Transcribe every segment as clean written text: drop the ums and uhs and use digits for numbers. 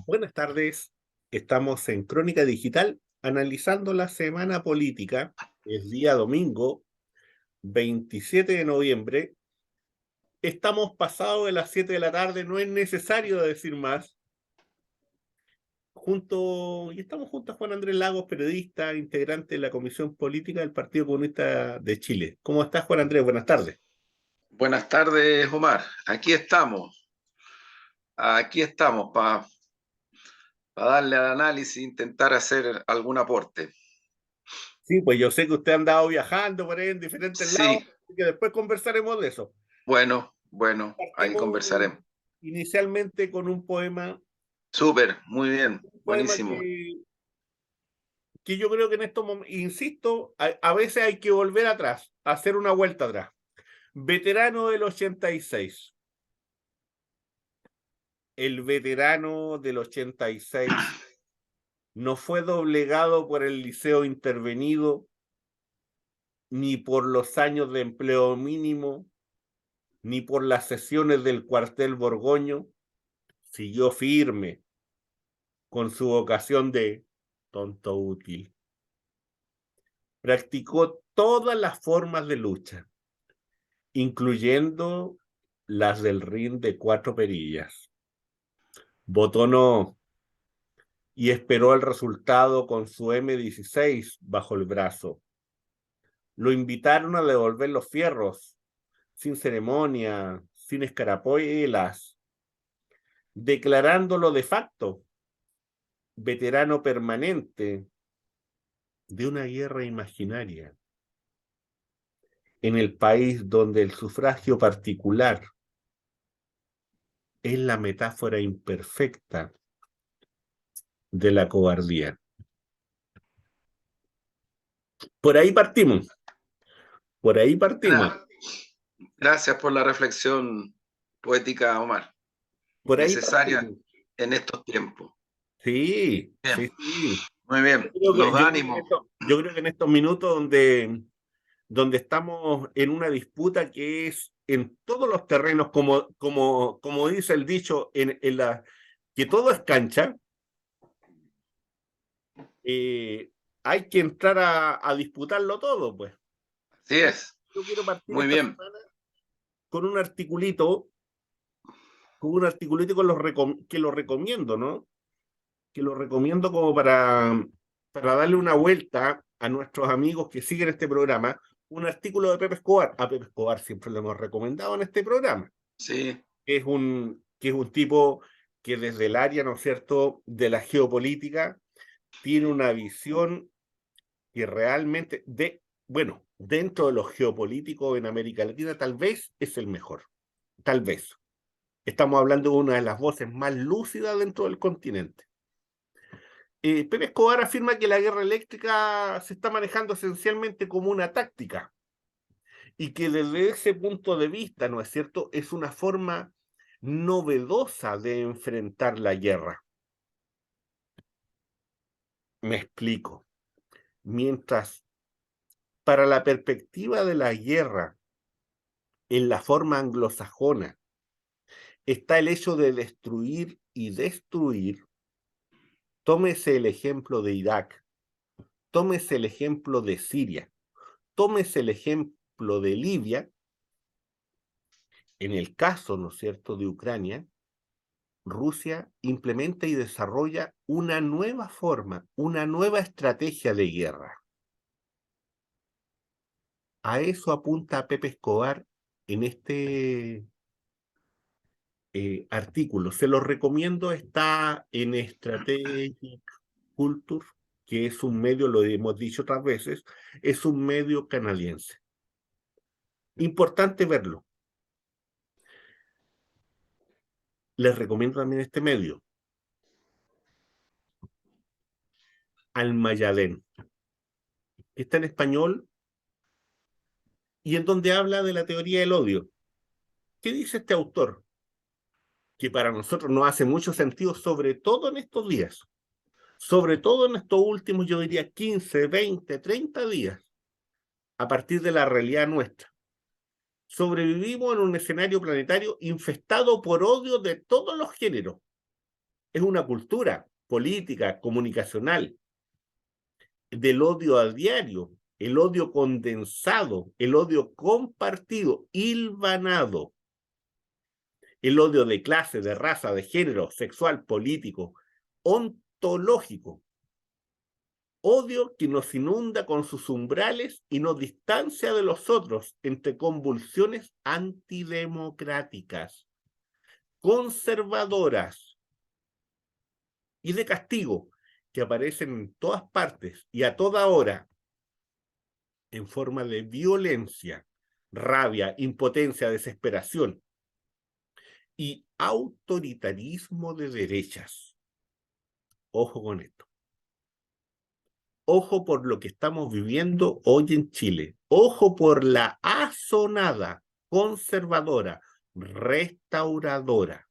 Buenas tardes, estamos en Crónica Digital analizando la semana política. Es día domingo, 27 de noviembre. Estamos pasados de las 7 de la tarde, no es necesario decir más. Estamos junto a Juan Andrés Lagos, periodista, integrante de la Comisión Política del Partido Comunista de Chile. ¿Cómo estás, Juan Andrés? Buenas tardes. Buenas tardes, Omar. Aquí estamos para darle al análisis e intentar hacer algún aporte. Sí, pues yo sé que usted ha andado viajando por ahí en diferentes lados, Sí, y que después conversaremos de eso. bueno, ahí Partimos conversaremos. inicialmente con Súper, muy bien, un poema buenísimo. que yo creo que en estos momentos, insisto, a veces hay que volver atrás, hacer una vuelta atrás. Veterano del 86. El veterano del 86 no fue doblegado por el liceo intervenido, ni por los años de empleo mínimo, ni por las sesiones del cuartel Borgoño. Siguió firme con su vocación de tonto útil. Practicó todas las formas de lucha, incluyendo las del ring de 4 perillas. Votó no y esperó el resultado con su M16 bajo el brazo. Lo invitaron a devolver los fierros, sin ceremonia, sin escarapelas, declarándolo de facto veterano permanente de una guerra imaginaria, en el país donde el sufragio particular es la metáfora imperfecta de la cobardía. Por ahí partimos, por ahí partimos, Gracias por la reflexión poética, Omar. por ahí Necesaria partimos. en estos tiempos. Sí, Bien, sí, sí. muy bien. Nos da ánimo. Yo creo que en estos minutos donde estamos en una disputa que es en todos los terrenos, como dice el dicho, que todo es cancha, hay que entrar a disputarlo todo, pues. Así es. Yo quiero partir Muy esta bien. semana con un articulito, que lo recomiendo, ¿no? Que lo recomiendo como para darle una vuelta a nuestros amigos que siguen este programa, un artículo de Pepe Escobar. A Pepe Escobar siempre lo hemos recomendado en este programa. Sí, Que es un tipo que desde el área, ¿no es cierto?, de la geopolítica, tiene una visión que realmente, bueno, dentro de los geopolíticos en América Latina, tal vez es el mejor. Tal vez. Estamos hablando de una de las voces más lúcidas dentro del continente. Pepe Escobar afirma que la guerra eléctrica se está manejando esencialmente como una táctica y que desde ese punto de vista, ¿no es cierto?, es una forma novedosa de enfrentar la guerra. Me explico. Mientras para la perspectiva de la guerra en la forma anglosajona está el hecho de destruir y destruir, tómese el ejemplo de Irak, tómese el ejemplo de Siria, tómese el ejemplo de Libia. En el caso, ¿no es cierto?, de Ucrania, Rusia implementa y desarrolla una nueva forma, una nueva estrategia de guerra. A eso apunta Pepe Escobar en este artículo. Se lo recomiendo, está en Strategic Culture, que es un medio, lo hemos dicho otras veces, es un medio canadiense. Importante verlo. Les recomiendo también este medio, Almayadén, que está en español y en donde habla de la teoría del odio. ¿Qué dice este autor? Que para nosotros no hace mucho sentido, sobre todo en estos días, sobre todo en estos últimos, yo diría, 15, 20, 30 días, a partir de la realidad nuestra. Sobrevivimos en un escenario planetario infestado por odio de todos los géneros. Es una cultura política, comunicacional, del odio a diario, el odio condensado, el odio compartido, hilvanado, el odio de clase, de raza, de género, sexual, político, ontológico. Odio que nos inunda con sus umbrales y nos distancia de los otros entre convulsiones antidemocráticas, conservadoras y de castigo que aparecen en todas partes y a toda hora en forma de violencia, rabia, impotencia, desesperación y autoritarismo de derechas. Ojo con esto. Ojo por lo que estamos viviendo hoy en Chile. Ojo por la asonada, conservadora, restauradora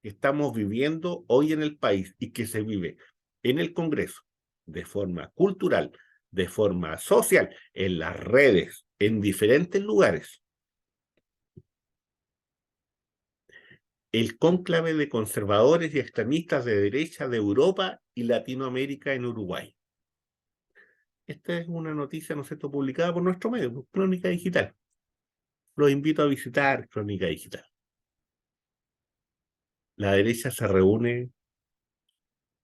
que estamos viviendo hoy en el país y que se vive en el Congreso de forma cultural, de forma social, en las redes, en diferentes lugares. El cónclave de conservadores y extremistas de derecha de Europa y Latinoamérica en Uruguay. Esta es una noticia, ¿no es cierto?, publicada por nuestro medio, Crónica Digital. Los invito a visitar Crónica Digital. La derecha se reúne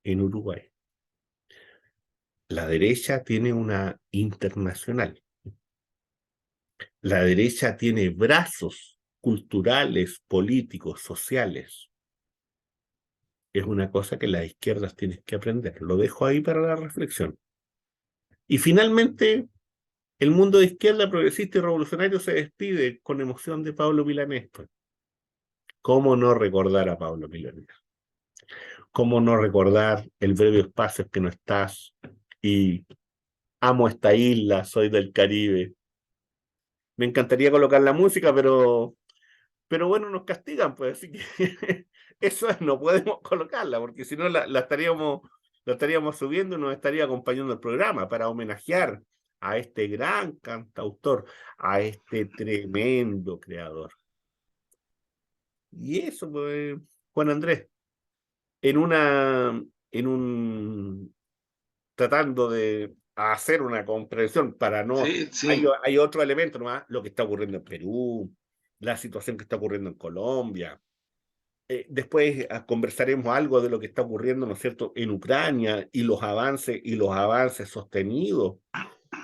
en Uruguay. La derecha tiene una internacional. La derecha tiene brazos culturales, políticos, sociales. Es una cosa que las izquierdas tienen que aprender. Lo dejo ahí para la reflexión. Y finalmente, el mundo de izquierda progresista y revolucionario se despide con emoción de Pablo Milanés. ¿Cómo no recordar a Pablo Milanés? ¿Cómo no recordar el breve espacio que no estás? Y amo esta isla, soy del Caribe. Me encantaría colocar la música, pero bueno, nos castigan, pues, así que eso es, no podemos colocarla, porque si no la estaríamos subiendo y nos estaría acompañando el programa para homenajear a este gran cantautor, a este tremendo creador. Y eso, pues, Juan Andrés, en una, en un, tratando de hacer una comprensión para no, Sí, sí. hay otro elemento nomás, lo que está ocurriendo en Perú, la situación que está ocurriendo en Colombia. Después conversaremos algo de lo que está ocurriendo, ¿no es cierto?, en Ucrania y los avances sostenidos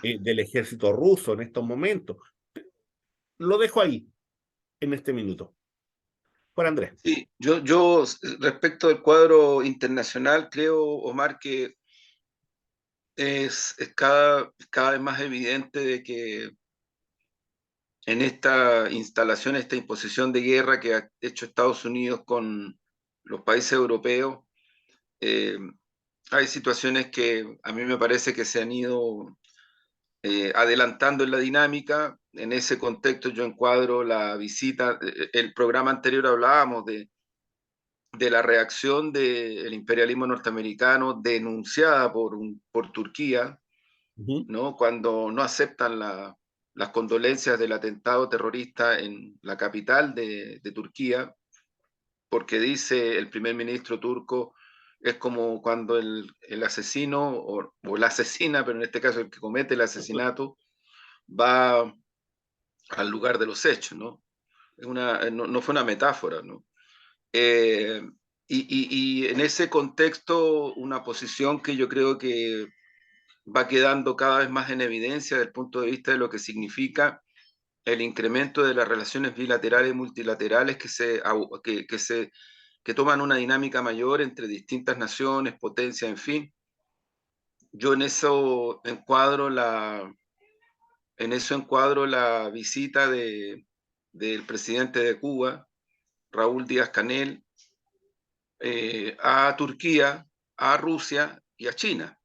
del ejército ruso en estos momentos. Lo dejo ahí, en este minuto. Juan Andrés. Sí, yo respecto del cuadro internacional, creo, Omar, que es cada vez más evidente de que en esta instalación, esta imposición de guerra que ha hecho Estados Unidos con los países europeos, eh, hay situaciones que a mí me parece que se han ido adelantando en la dinámica. En ese contexto yo encuadro la visita, el programa anterior hablábamos de la reacción del imperialismo norteamericano denunciada por Turquía, ¿no? Cuando no aceptan las condolencias del atentado terrorista en la capital de Turquía, porque dice el primer ministro turco, es como cuando el asesino o la asesina, pero en este caso el que comete el asesinato, va al lugar de los hechos, ¿no? No fue una metáfora, ¿no? Eh, y en ese contexto, una posición que yo creo que va quedando cada vez más en evidencia desde el punto de vista de lo que significa el incremento de las relaciones bilaterales y multilaterales que toman una dinámica mayor entre distintas naciones, potencias, en fin. Yo en eso encuadro la visita del presidente de Cuba, Raúl Díaz Canel, a Turquía, a Rusia y a China.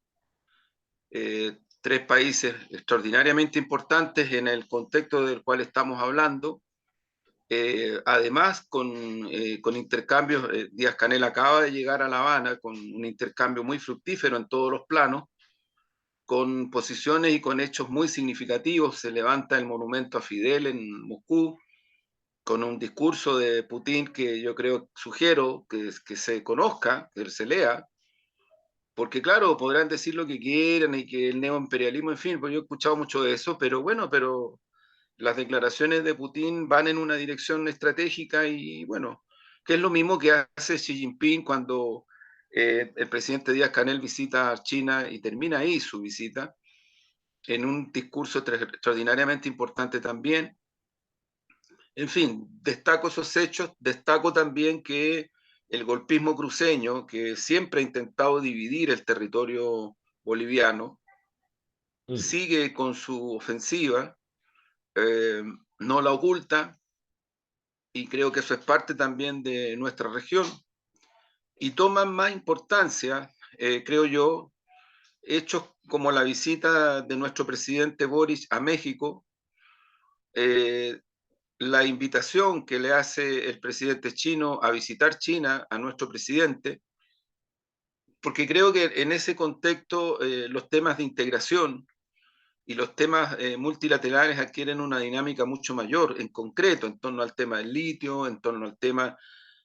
Tres países extraordinariamente importantes en el contexto del cual estamos hablando. Además, con intercambios, Díaz Canel acaba de llegar a La Habana con un intercambio muy fructífero en todos los planos, con posiciones y con hechos muy significativos. Se levanta el monumento a Fidel en Moscú, con un discurso de Putin que yo creo, sugiero que se conozca, que se lea, porque claro, podrán decir lo que quieran y que el neoimperialismo, en fin, pues yo he escuchado mucho de eso, pero bueno, pero las declaraciones de Putin van en una dirección estratégica y bueno, que es lo mismo que hace Xi Jinping cuando el presidente Díaz-Canel visita China y termina ahí su visita, en un discurso extraordinariamente importante también. En fin, destaco esos hechos, destaco también que el golpismo cruceño, que siempre ha intentado dividir el territorio boliviano, Mm. sigue con su ofensiva, eh, no la oculta, y creo que eso es parte también de nuestra región, y toman más importancia, creo yo, hechos como la visita de nuestro presidente Boris a México, eh, la invitación que le hace el presidente chino a visitar China a nuestro presidente, porque creo que en ese contexto los temas de integración y los temas multilaterales adquieren una dinámica mucho mayor, en concreto, en torno al tema del litio, en torno al tema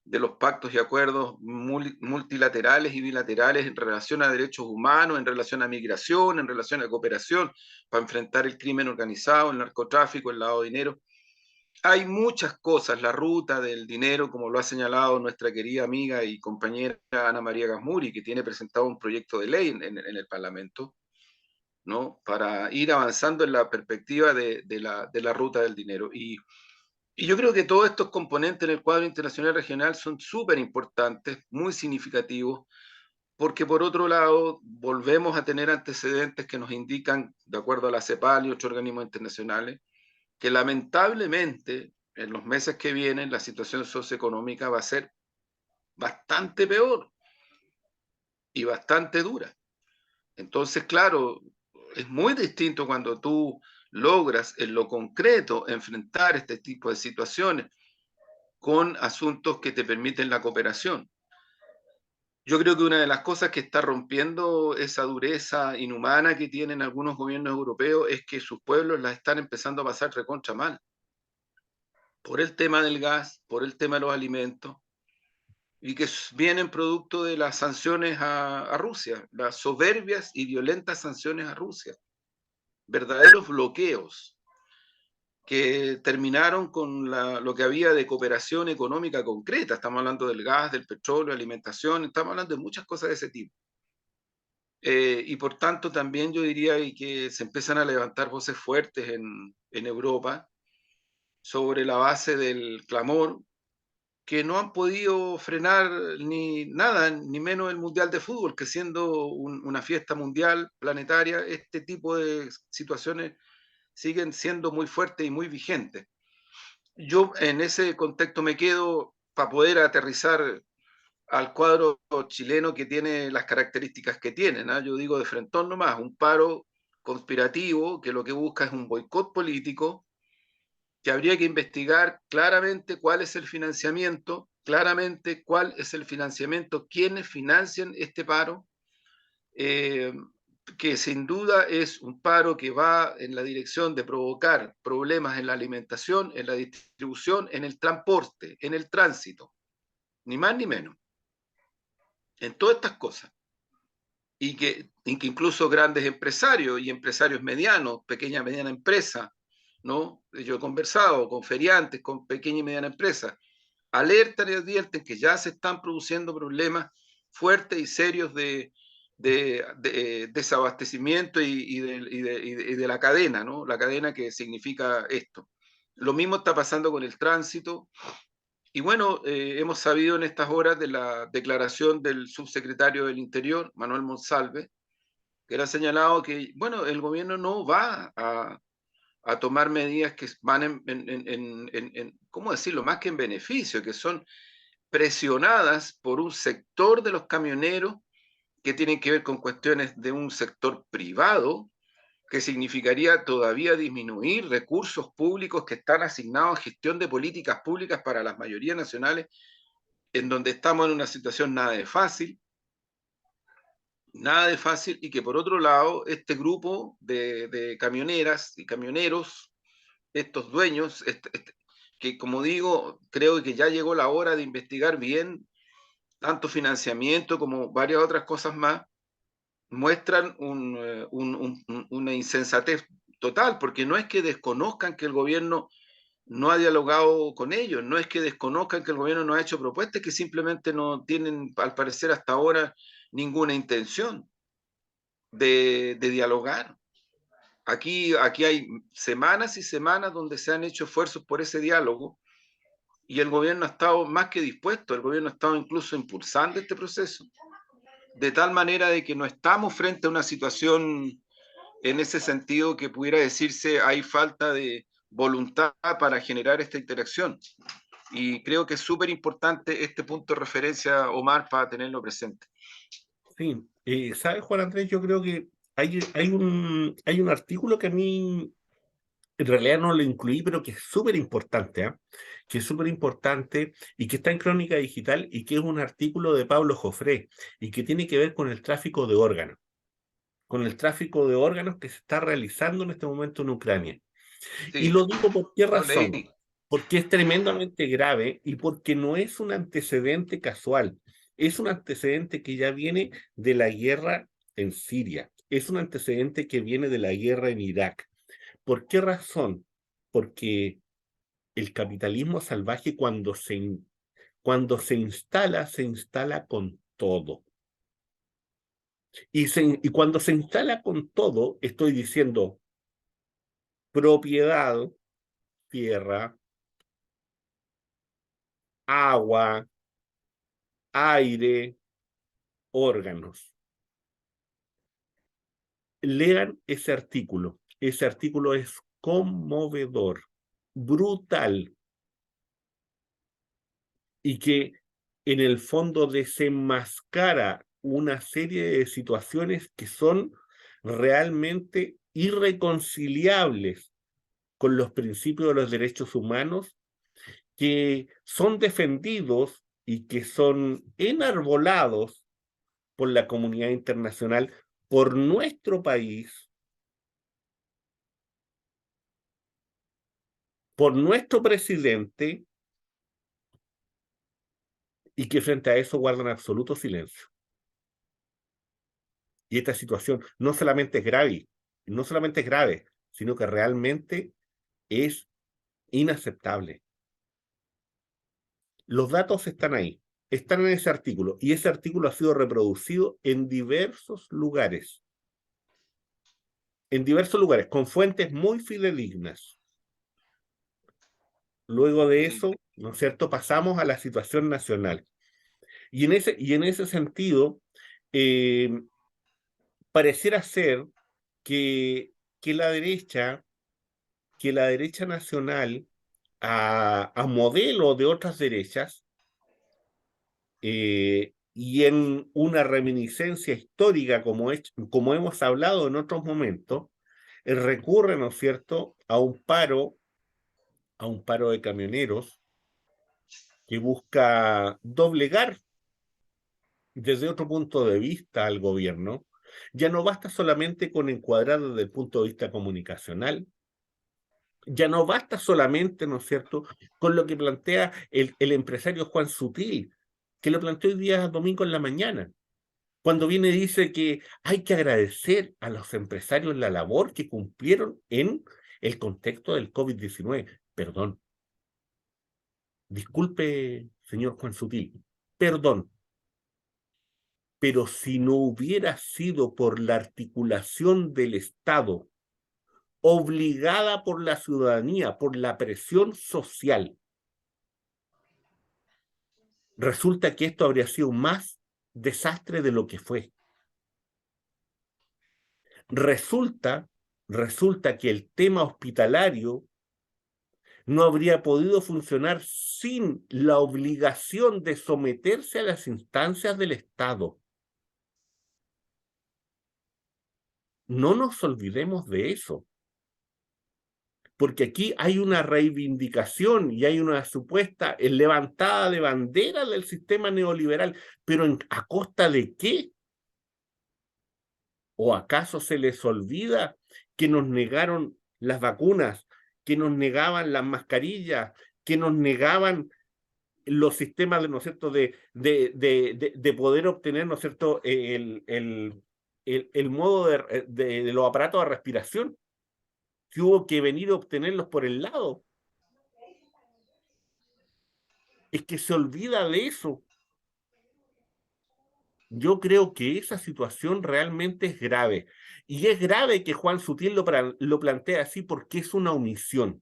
de los pactos y acuerdos multilaterales y bilaterales en relación a derechos humanos, en relación a migración, en relación a cooperación para enfrentar el crimen organizado, el narcotráfico, el lavado de dinero. Hay muchas cosas, la ruta del dinero, como lo ha señalado nuestra querida amiga y compañera Ana María Gasmuri, que tiene presentado un proyecto de ley en el Parlamento, ¿no? Para ir avanzando en la perspectiva de la ruta del dinero. Y yo creo que todos estos componentes en el cuadro internacional regional son súper importantes, muy significativos, porque por otro lado volvemos a tener antecedentes que nos indican, de acuerdo a la CEPAL y otros organismos internacionales, que lamentablemente en los meses que vienen la situación socioeconómica va a ser bastante peor y bastante dura. Entonces, claro, es muy distinto cuando tú logras en lo concreto enfrentar este tipo de situaciones con asuntos que te permiten la cooperación. Yo creo que una de las cosas que está rompiendo esa dureza inhumana que tienen algunos gobiernos europeos es que sus pueblos la están empezando a pasar recontra mal, por el tema del gas, por el tema de los alimentos, y que vienen producto de las sanciones a Rusia, las soberbias y violentas sanciones a Rusia, verdaderos bloqueos que terminaron con lo que había de cooperación económica concreta. Estamos hablando del gas, del petróleo, alimentación, estamos hablando de muchas cosas de ese tipo. Y por tanto también yo diría que se empiezan a levantar voces fuertes en Europa sobre la base del clamor que no han podido frenar ni nada, ni menos el Mundial de Fútbol, que siendo una fiesta mundial planetaria, este tipo de situaciones siguen siendo muy fuertes y muy vigentes. Yo en ese contexto me quedo para poder aterrizar al cuadro chileno que tiene las características que tiene, ¿no? Yo digo de frentón nomás, un paro conspirativo que lo que busca es un boicot político, que habría que investigar claramente cuál es el financiamiento, claramente cuál es el financiamiento, quiénes financian este paro, eh, que sin duda es un paro que va en la dirección de provocar problemas en la alimentación, en la distribución, en el transporte, en el tránsito, ni más ni menos, en todas estas cosas. Y que incluso grandes empresarios y empresarios medianos, pequeña y mediana empresa, ¿no? Yo he conversado con feriantes, con pequeña y mediana empresa, alertan y advierten que ya se están produciendo problemas fuertes y serios de desabastecimiento y de la cadena, ¿no? La cadena que significa esto. Lo mismo está pasando con el tránsito. Y bueno, hemos sabido en estas horas de la declaración del subsecretario del Interior, Manuel Monsalve, que era señalado que, bueno, el gobierno no va a tomar medidas que van ¿cómo decirlo?, más que en beneficio, que son presionadas por un sector de los camioneros que tienen que ver con cuestiones de un sector privado, que significaría todavía disminuir recursos públicos que están asignados a gestión de políticas públicas para las mayorías nacionales, en donde estamos en una situación nada de fácil, y que por otro lado, este grupo de camioneras y camioneros, estos dueños, que, como digo, creo que ya llegó la hora de investigar bien tanto financiamiento como varias otras cosas más, muestran una insensatez total, porque no es que desconozcan que el gobierno no ha dialogado con ellos, no es que desconozcan que el gobierno no ha hecho propuestas, que simplemente no tienen, al parecer hasta ahora, ninguna intención de dialogar. Aquí hay semanas y semanas donde se han hecho esfuerzos por ese diálogo y el gobierno ha estado más que dispuesto, el gobierno ha estado incluso impulsando este proceso, de tal manera de que no estamos frente a una situación en ese sentido que pudiera decirse hay falta de voluntad para generar esta interacción. Y creo que es súper importante este punto de referencia, Omar, para tenerlo presente. Sí, ¿sabes, Juan Andrés? Yo creo que hay un artículo que a mí en realidad no lo incluí, pero que es súper importante, ¿ah? Que es súper importante y que está en Crónica Digital y que es un artículo de Pablo Jofré y que tiene que ver con el tráfico de órganos, con el tráfico de órganos que se está realizando en este momento en Ucrania. Y Sí, lo digo por qué lo razón. leí. Porque es tremendamente grave y porque no es un antecedente casual. Es un antecedente que ya viene de la guerra en Siria. Es un antecedente que viene de la guerra en Irak. ¿Por qué razón? Porque el capitalismo salvaje cuando se instala con todo. Y cuando se instala con todo, estoy diciendo propiedad, tierra, agua, aire, órganos. Lean ese artículo. Ese artículo es conmovedor, brutal, y que en el fondo desenmascara una serie de situaciones que son realmente irreconciliables con los principios de los derechos humanos, que son defendidos y que son enarbolados por la comunidad internacional, por nuestro país, por nuestro presidente, y que frente a eso guardan absoluto silencio. Y esta situación no solamente es grave, no solamente es grave, sino que realmente es inaceptable. Los datos están ahí, están en ese artículo, y ese artículo ha sido reproducido en diversos lugares, con fuentes muy fidedignas. Luego de Sí. eso, ¿no es cierto?, pasamos a la situación nacional. Y en ese sentido, eh, pareciera ser que, que la derecha, que la derecha nacional, a modelo de otras derechas, y en una reminiscencia histórica como hemos hablado en otros momentos, recurre, ¿no es cierto?, a un paro de camioneros que busca doblegar desde otro punto de vista al gobierno. Ya no basta solamente con encuadrar desde el punto de vista comunicacional, ya no basta solamente, ¿no es cierto?, con lo que plantea el empresario Juan Sutil, que lo planteó hoy día domingo en la mañana, cuando viene y dice que hay que agradecer a los empresarios la labor que cumplieron en el contexto del COVID-19. Perdón, disculpe, señor Juan Sutil, perdón, pero si no hubiera sido por la articulación del Estado, obligada por la ciudadanía, por la presión social, resulta que esto habría sido más desastre de lo que fue. Resulta, resulta que el tema hospitalario no habría podido funcionar sin la obligación de someterse a las instancias del Estado. No nos olvidemos de eso, porque aquí hay una reivindicación y hay una supuesta levantada de bandera del sistema neoliberal, pero ¿a costa de qué? ¿O acaso se les olvida que nos negaron las vacunas, que nos negaban las mascarillas, que nos negaban los sistemas, ¿no es cierto?, de poder obtener, ¿no es cierto?, el modo de los aparatos de respiración, que hubo que venir a obtenerlos por el lado. Es que se olvida de eso. Yo creo que esa situación realmente es grave. Y es grave que Juan Sutil lo plantee así porque es una omisión.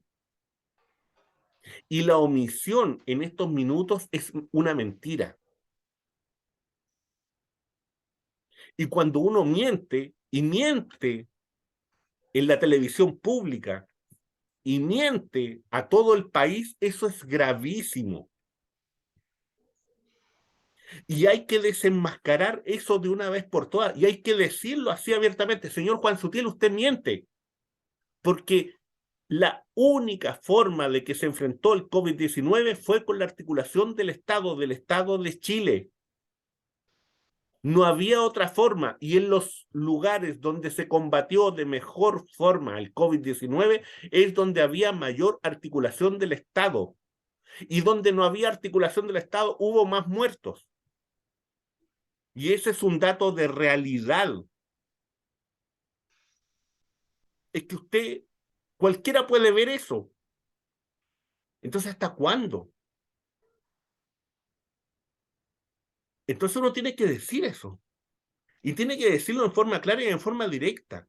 Y la omisión en estos minutos es una mentira. Y cuando uno miente, y miente en la televisión pública, y miente a todo el país, eso es gravísimo. Y hay que desenmascarar eso de una vez por todas. Y hay que decirlo así abiertamente. Señor Juan Sutil, usted miente. Porque la única forma de que se enfrentó el COVID-19 fue con la articulación del Estado de Chile. No había otra forma. Y en los lugares donde se combatió de mejor forma el COVID-19 es donde había mayor articulación del Estado. Y donde no había articulación del Estado hubo más muertos. Y ese es un dato de realidad. Es que usted, cualquiera puede ver eso. Entonces, ¿hasta cuándo? Entonces uno tiene que decir eso. Y tiene que decirlo en forma clara y en forma directa.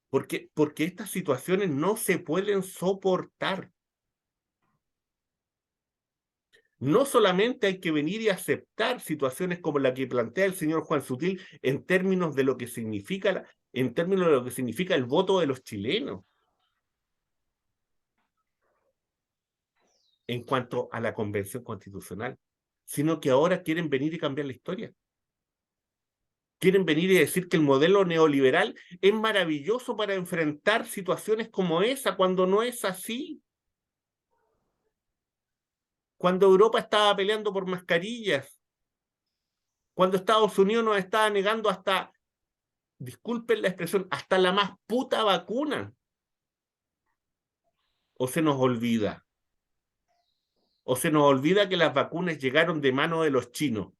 Porque estas situaciones no se pueden soportar. No solamente hay que venir y aceptar situaciones como la que plantea el señor Juan Sutil en términos de lo que significa, en términos de lo que significa el voto de los chilenos, en cuanto a la Convención Constitucional, sino que ahora quieren venir y cambiar la historia. Quieren venir y decir que el modelo neoliberal es maravilloso para enfrentar situaciones como esa, cuando no es así. Cuando Europa estaba peleando por mascarillas, cuando Estados Unidos nos estaba negando hasta, disculpen la expresión, hasta la más puta vacuna. O se nos olvida. O se nos olvida que las vacunas llegaron de mano de los chinos.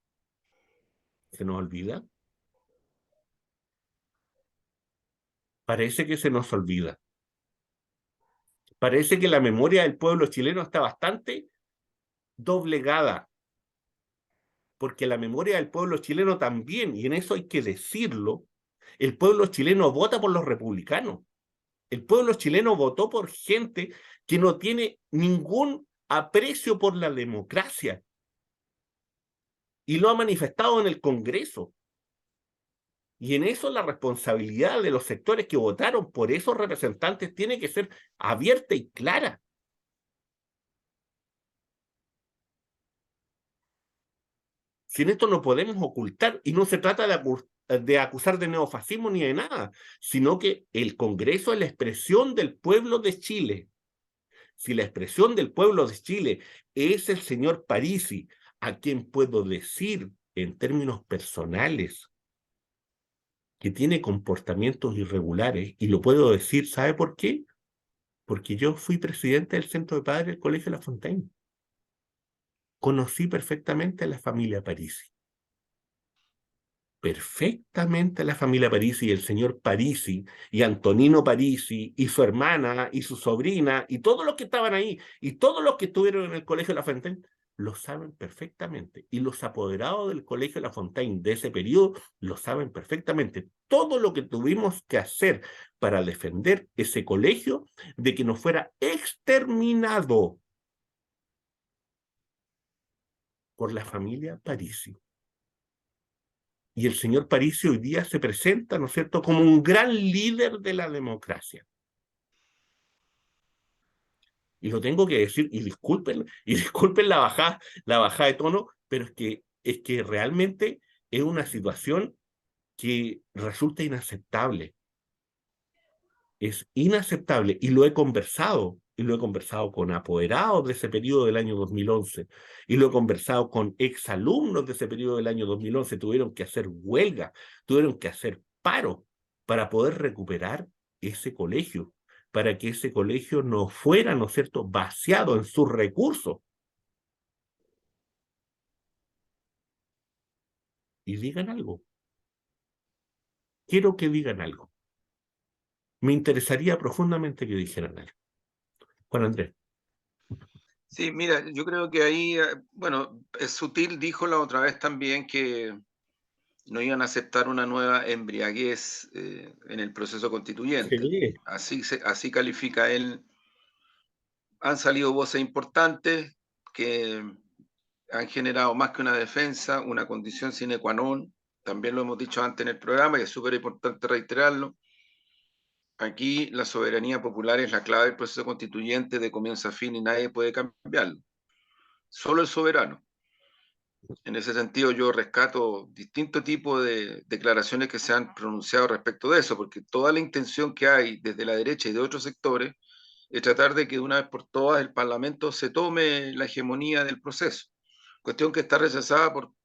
¿Se nos olvida? Parece que se nos olvida. Parece que la memoria del pueblo chileno está bastante doblegada, porque la memoria del pueblo chileno también, y en eso hay que decirlo, el pueblo chileno vota por los republicanos. El pueblo chileno votó por gente que no tiene ningún aprecio por la democracia y lo ha manifestado en el Congreso. Y en eso la responsabilidad de los sectores que votaron por esos representantes tiene que ser abierta y clara. Si en esto no podemos ocultar, y no se trata de acusar de neofascismo ni de nada, sino que el Congreso es la expresión del pueblo de Chile. Si la expresión del pueblo de Chile es el señor Parisi, a quien puedo decir en términos personales que tiene comportamientos irregulares, y lo puedo decir, ¿sabe por qué? Porque yo fui presidente del Centro de Padres del Colegio La Fontaine. Conocí perfectamente a la familia Parisi. Perfectamente a la familia Parisi y el señor Parisi y Antonino Parisi y su hermana y su sobrina y todos los que estaban ahí y todos los que estuvieron en el Colegio La Fontaine lo saben perfectamente. Y los apoderados del Colegio La Fontaine de ese periodo lo saben perfectamente. Todo lo que tuvimos que hacer para defender ese colegio de que no fuera exterminado por la familia Parisi. Y el señor Parisi hoy día se presenta, ¿no es cierto?, como un gran líder de la democracia. Y lo tengo que decir, y disculpen la bajada de tono, pero es que realmente es una situación que resulta inaceptable. Es inaceptable, y lo he conversado con apoderados de ese periodo del año 2011, y lo he conversado con exalumnos de ese periodo del año 2011, tuvieron que hacer huelga, tuvieron que hacer paro para poder recuperar ese colegio, para que ese colegio no fuera, ¿no es cierto?, vaciado en sus recursos. Y digan algo. Quiero que digan algo. Me interesaría profundamente que dijeran algo. Juan Andrés. Sí, mira, yo creo que ahí, bueno, Sutil dijo la otra vez también que no iban a aceptar una nueva embriaguez en el proceso constituyente. Sí, Así califica él. Han salido voces importantes que han generado más que una defensa, una condición sine qua non. También lo hemos dicho antes en el programa y es súper importante reiterarlo. Aquí la soberanía popular es la clave del proceso constituyente de comienzo a fin y nadie puede cambiarlo. Solo el soberano. En ese sentido, yo rescato distintos tipos de declaraciones que se han pronunciado respecto de eso, porque toda la intención que hay desde la derecha y de otros sectores es tratar de que de una vez por todas el Parlamento se tome la hegemonía del proceso. Cuestión que está rechazada por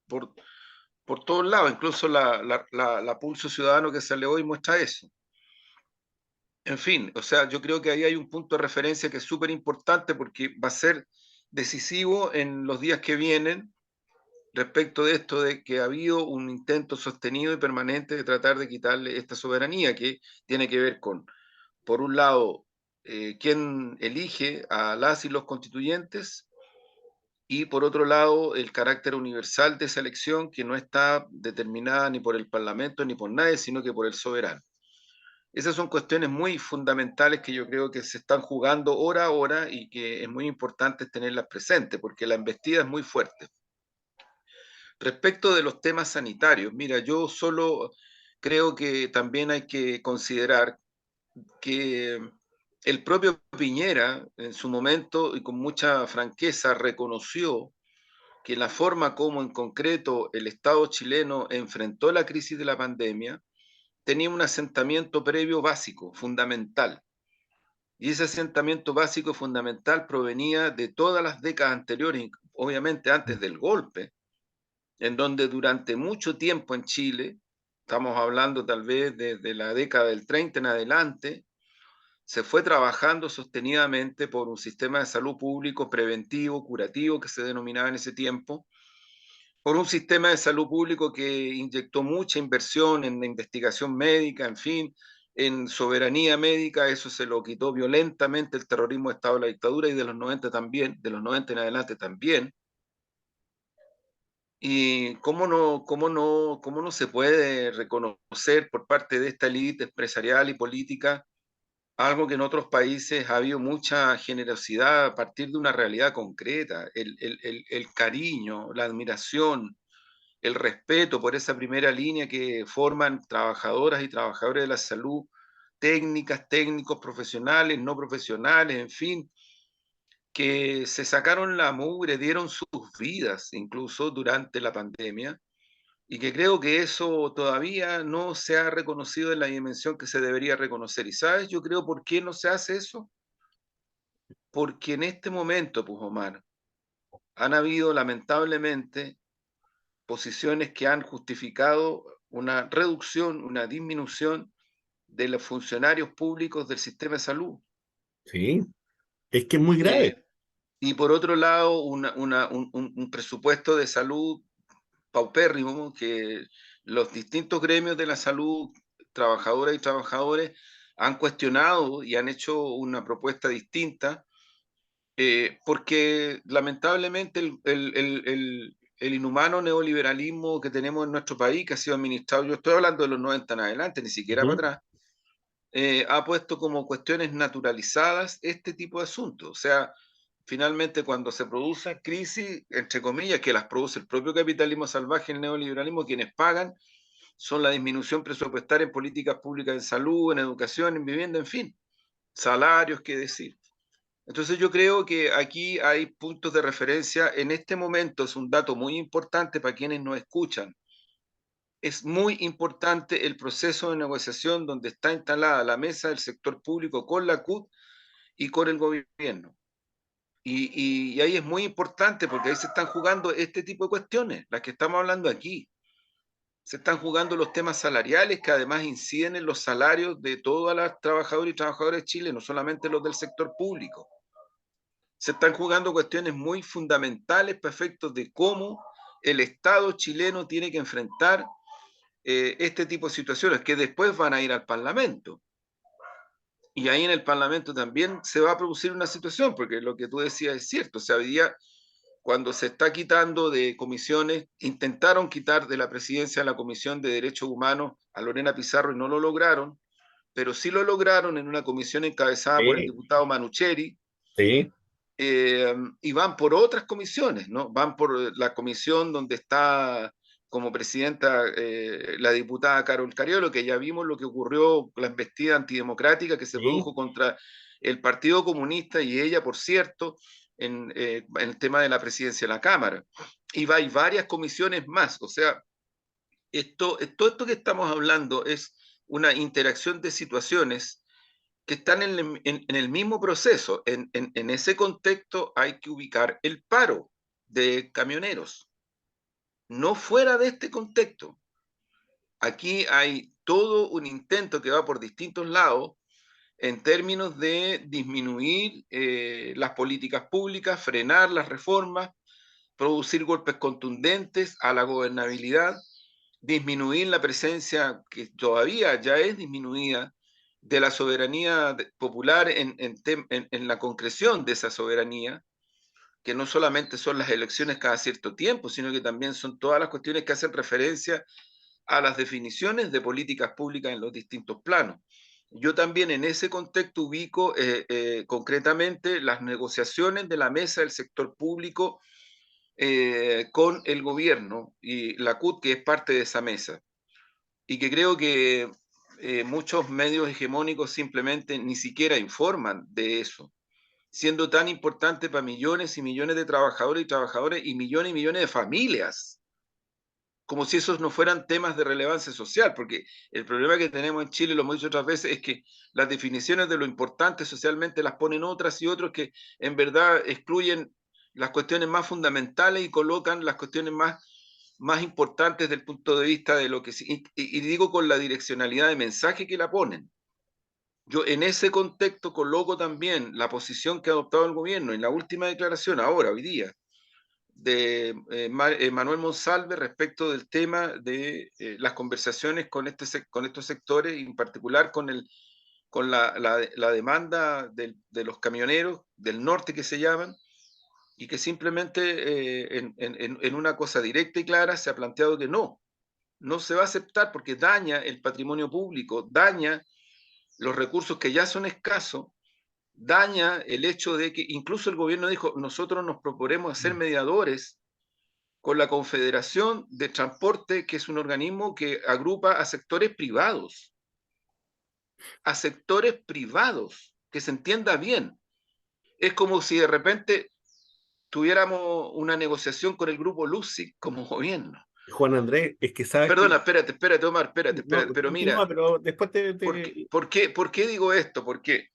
todos lados, incluso la Pulso Ciudadano que sale hoy muestra eso. En fin, o sea, yo creo que ahí hay un punto de referencia que es súper importante porque va a ser decisivo en los días que vienen respecto de esto de que ha habido un intento sostenido y permanente de tratar de quitarle esta soberanía que tiene que ver con, por un lado, quién elige a las y los constituyentes y por otro lado, el carácter universal de esa elección que no está determinada ni por el Parlamento ni por nadie, sino que por el soberano. Esas son cuestiones muy fundamentales que yo creo que se están jugando hora a hora y que es muy importante tenerlas presentes porque la embestida es muy fuerte. Respecto de los temas sanitarios, mira, yo solo creo que también hay que considerar que el propio Piñera en su momento y con mucha franqueza reconoció que la forma como en concreto el Estado chileno enfrentó la crisis de la pandemia tenía un asentamiento previo básico, fundamental. Y ese asentamiento básico fundamental provenía de todas las décadas anteriores, obviamente antes del golpe, en donde durante mucho tiempo en Chile, estamos hablando tal vez desde la década del 30 en adelante, se fue trabajando sostenidamente por un sistema de salud público preventivo, curativo, que se denominaba en ese tiempo, por un sistema de salud público que inyectó mucha inversión en la investigación médica, en fin, en soberanía médica, eso se lo quitó violentamente el terrorismo de Estado de la dictadura y de los 90 también, de los 90 en adelante también. Y cómo no se puede reconocer por parte de esta élite empresarial y política algo que en otros países ha habido mucha generosidad a partir de una realidad concreta, el cariño, la admiración, el respeto por esa primera línea que forman trabajadoras y trabajadores de la salud, técnicas, técnicos, profesionales, no profesionales, en fin, que se sacaron la mugre, dieron sus vidas incluso durante la pandemia, y que creo que eso todavía no se ha reconocido en la dimensión que se debería reconocer. ¿Y sabes? Yo creo por qué no se hace eso. Porque en este momento, pues Omar, han habido lamentablemente posiciones que han justificado una reducción, una disminución de los funcionarios públicos del sistema de salud. sí, es que es muy grave. Eh, y por otro lado, un presupuesto de salud paupérrimo que los distintos gremios de la salud, trabajadoras y trabajadores, han cuestionado y han hecho una propuesta distinta, porque lamentablemente el inhumano neoliberalismo que tenemos en nuestro país, que ha sido administrado, yo estoy hablando de los 90 en adelante, ni siquiera para Ujú. atrás, ha puesto como cuestiones naturalizadas este tipo de asuntos. O sea, finalmente cuando se producen crisis, entre comillas, que las produce el propio capitalismo salvaje, el neoliberalismo, quienes pagan son la disminución presupuestaria en políticas públicas en salud, en educación, en vivienda, en fin, salarios, qué decir. Entonces yo creo que aquí hay puntos de referencia. En este momento es un dato muy importante para quienes nos escuchan. Es muy importante el proceso de negociación donde está instalada la mesa del sector público con la CUT y con el gobierno. Y ahí es muy importante porque ahí se están jugando este tipo de cuestiones, las que estamos hablando aquí. se están jugando los temas salariales que además inciden en los salarios de todas las trabajadoras y trabajadores de Chile, no solamente los del sector público. Se están jugando cuestiones muy fundamentales para efectos de cómo el Estado chileno tiene que enfrentar este tipo de situaciones que después van a ir al Parlamento. Y ahí en el Parlamento también se va a producir una situación, porque lo que tú decías es cierto. O sea, hoy día, cuando se está quitando de comisiones, intentaron quitar de la presidencia de la Comisión de Derechos Humanos a Lorena Pizarro y no lo lograron, pero sí lo lograron en una comisión encabezada por el Sí, diputado Manucheri, sí, y van por otras comisiones, ¿no? Van por la comisión donde está como presidenta la diputada Carol Cariolo, que ya vimos lo que ocurrió, la embestida antidemocrática que se sí. produjo contra el Partido Comunista y ella, por cierto, en el tema de la presidencia de la Cámara. Y hay varias comisiones más, o sea, todo esto que estamos hablando es una interacción de situaciones que están en el mismo proceso. En ese contexto hay que ubicar el paro de camioneros, no fuera de este contexto. Aquí hay todo un intento que va por distintos lados en términos de disminuir las políticas públicas, frenar las reformas, producir golpes contundentes a la gobernabilidad, disminuir la presencia que todavía ya es disminuida de la soberanía popular en la concreción de esa soberanía, que no solamente son las elecciones cada cierto tiempo, sino que también son todas las cuestiones que hacen referencia a las definiciones de políticas públicas en los distintos planos. Yo también en ese contexto ubico concretamente las negociaciones de la mesa del sector público con el gobierno y la CUT, que es parte de esa mesa, y que creo que muchos medios hegemónicos simplemente ni siquiera informan de eso, siendo tan importante para millones y millones de trabajadores y trabajadoras y millones de familias, como si esos no fueran temas de relevancia social, porque el problema que tenemos en Chile, lo hemos dicho otras veces, es que las definiciones de lo importante socialmente las ponen otras y otros que en verdad excluyen las cuestiones más fundamentales y colocan las cuestiones más importantes desde el punto de vista de lo que... Y digo con la direccionalidad de mensaje que la ponen. Yo en ese contexto coloco también la posición que ha adoptado el gobierno en la última declaración, ahora, hoy día, de Manuel Monsalve respecto del tema de las conversaciones con estos sectores, y en particular con la demanda de los camioneros del norte que se llaman, y que simplemente en una cosa directa y clara se ha planteado que no se va a aceptar porque daña el patrimonio público, daña los recursos que ya son escasos, daña el hecho de que incluso el gobierno dijo, nosotros nos proponemos ser mediadores con la Confederación de Transporte, que es un organismo que agrupa a sectores privados, que se entienda bien. Es como si de repente tuviéramos una negociación con el grupo Lucy como gobierno. Juan Andrés, es que sabes Perdona, que... espérate, Omar, No, espérate, pero mira, continúa, pero después ¿por qué digo esto? Porque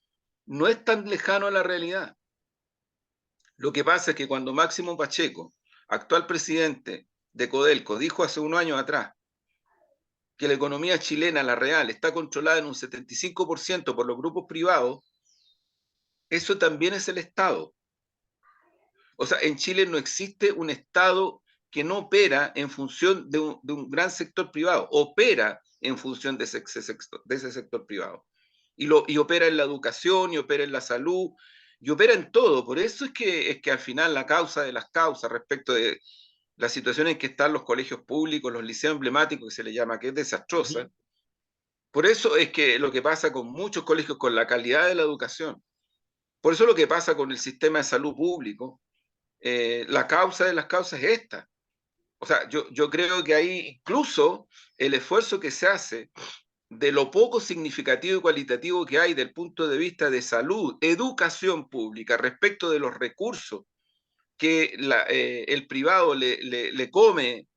no es tan lejano a la realidad. Lo que pasa es que cuando Máximo Pacheco, actual presidente de Codelco, dijo hace unos años atrás que la economía chilena, la real, está controlada en un 75% por los grupos privados, eso también es el Estado. O sea, en Chile no existe un Estado que no opera en función de un gran sector privado, opera en función de ese sector privado. Y opera en la educación, y opera en la salud, y opera en todo. Por eso es que al final la causa de las causas respecto de la situación en que están los colegios públicos, los liceos emblemáticos, que se le llama, que es desastrosa. Por eso es que lo que pasa con muchos colegios, con la calidad de la educación, por eso lo que pasa con el sistema de salud público, la causa de las causas es esta. O sea, yo creo que ahí incluso el esfuerzo que se hace de lo poco significativo y cualitativo que hay del punto de vista de salud, educación pública, respecto de los recursos que el privado le come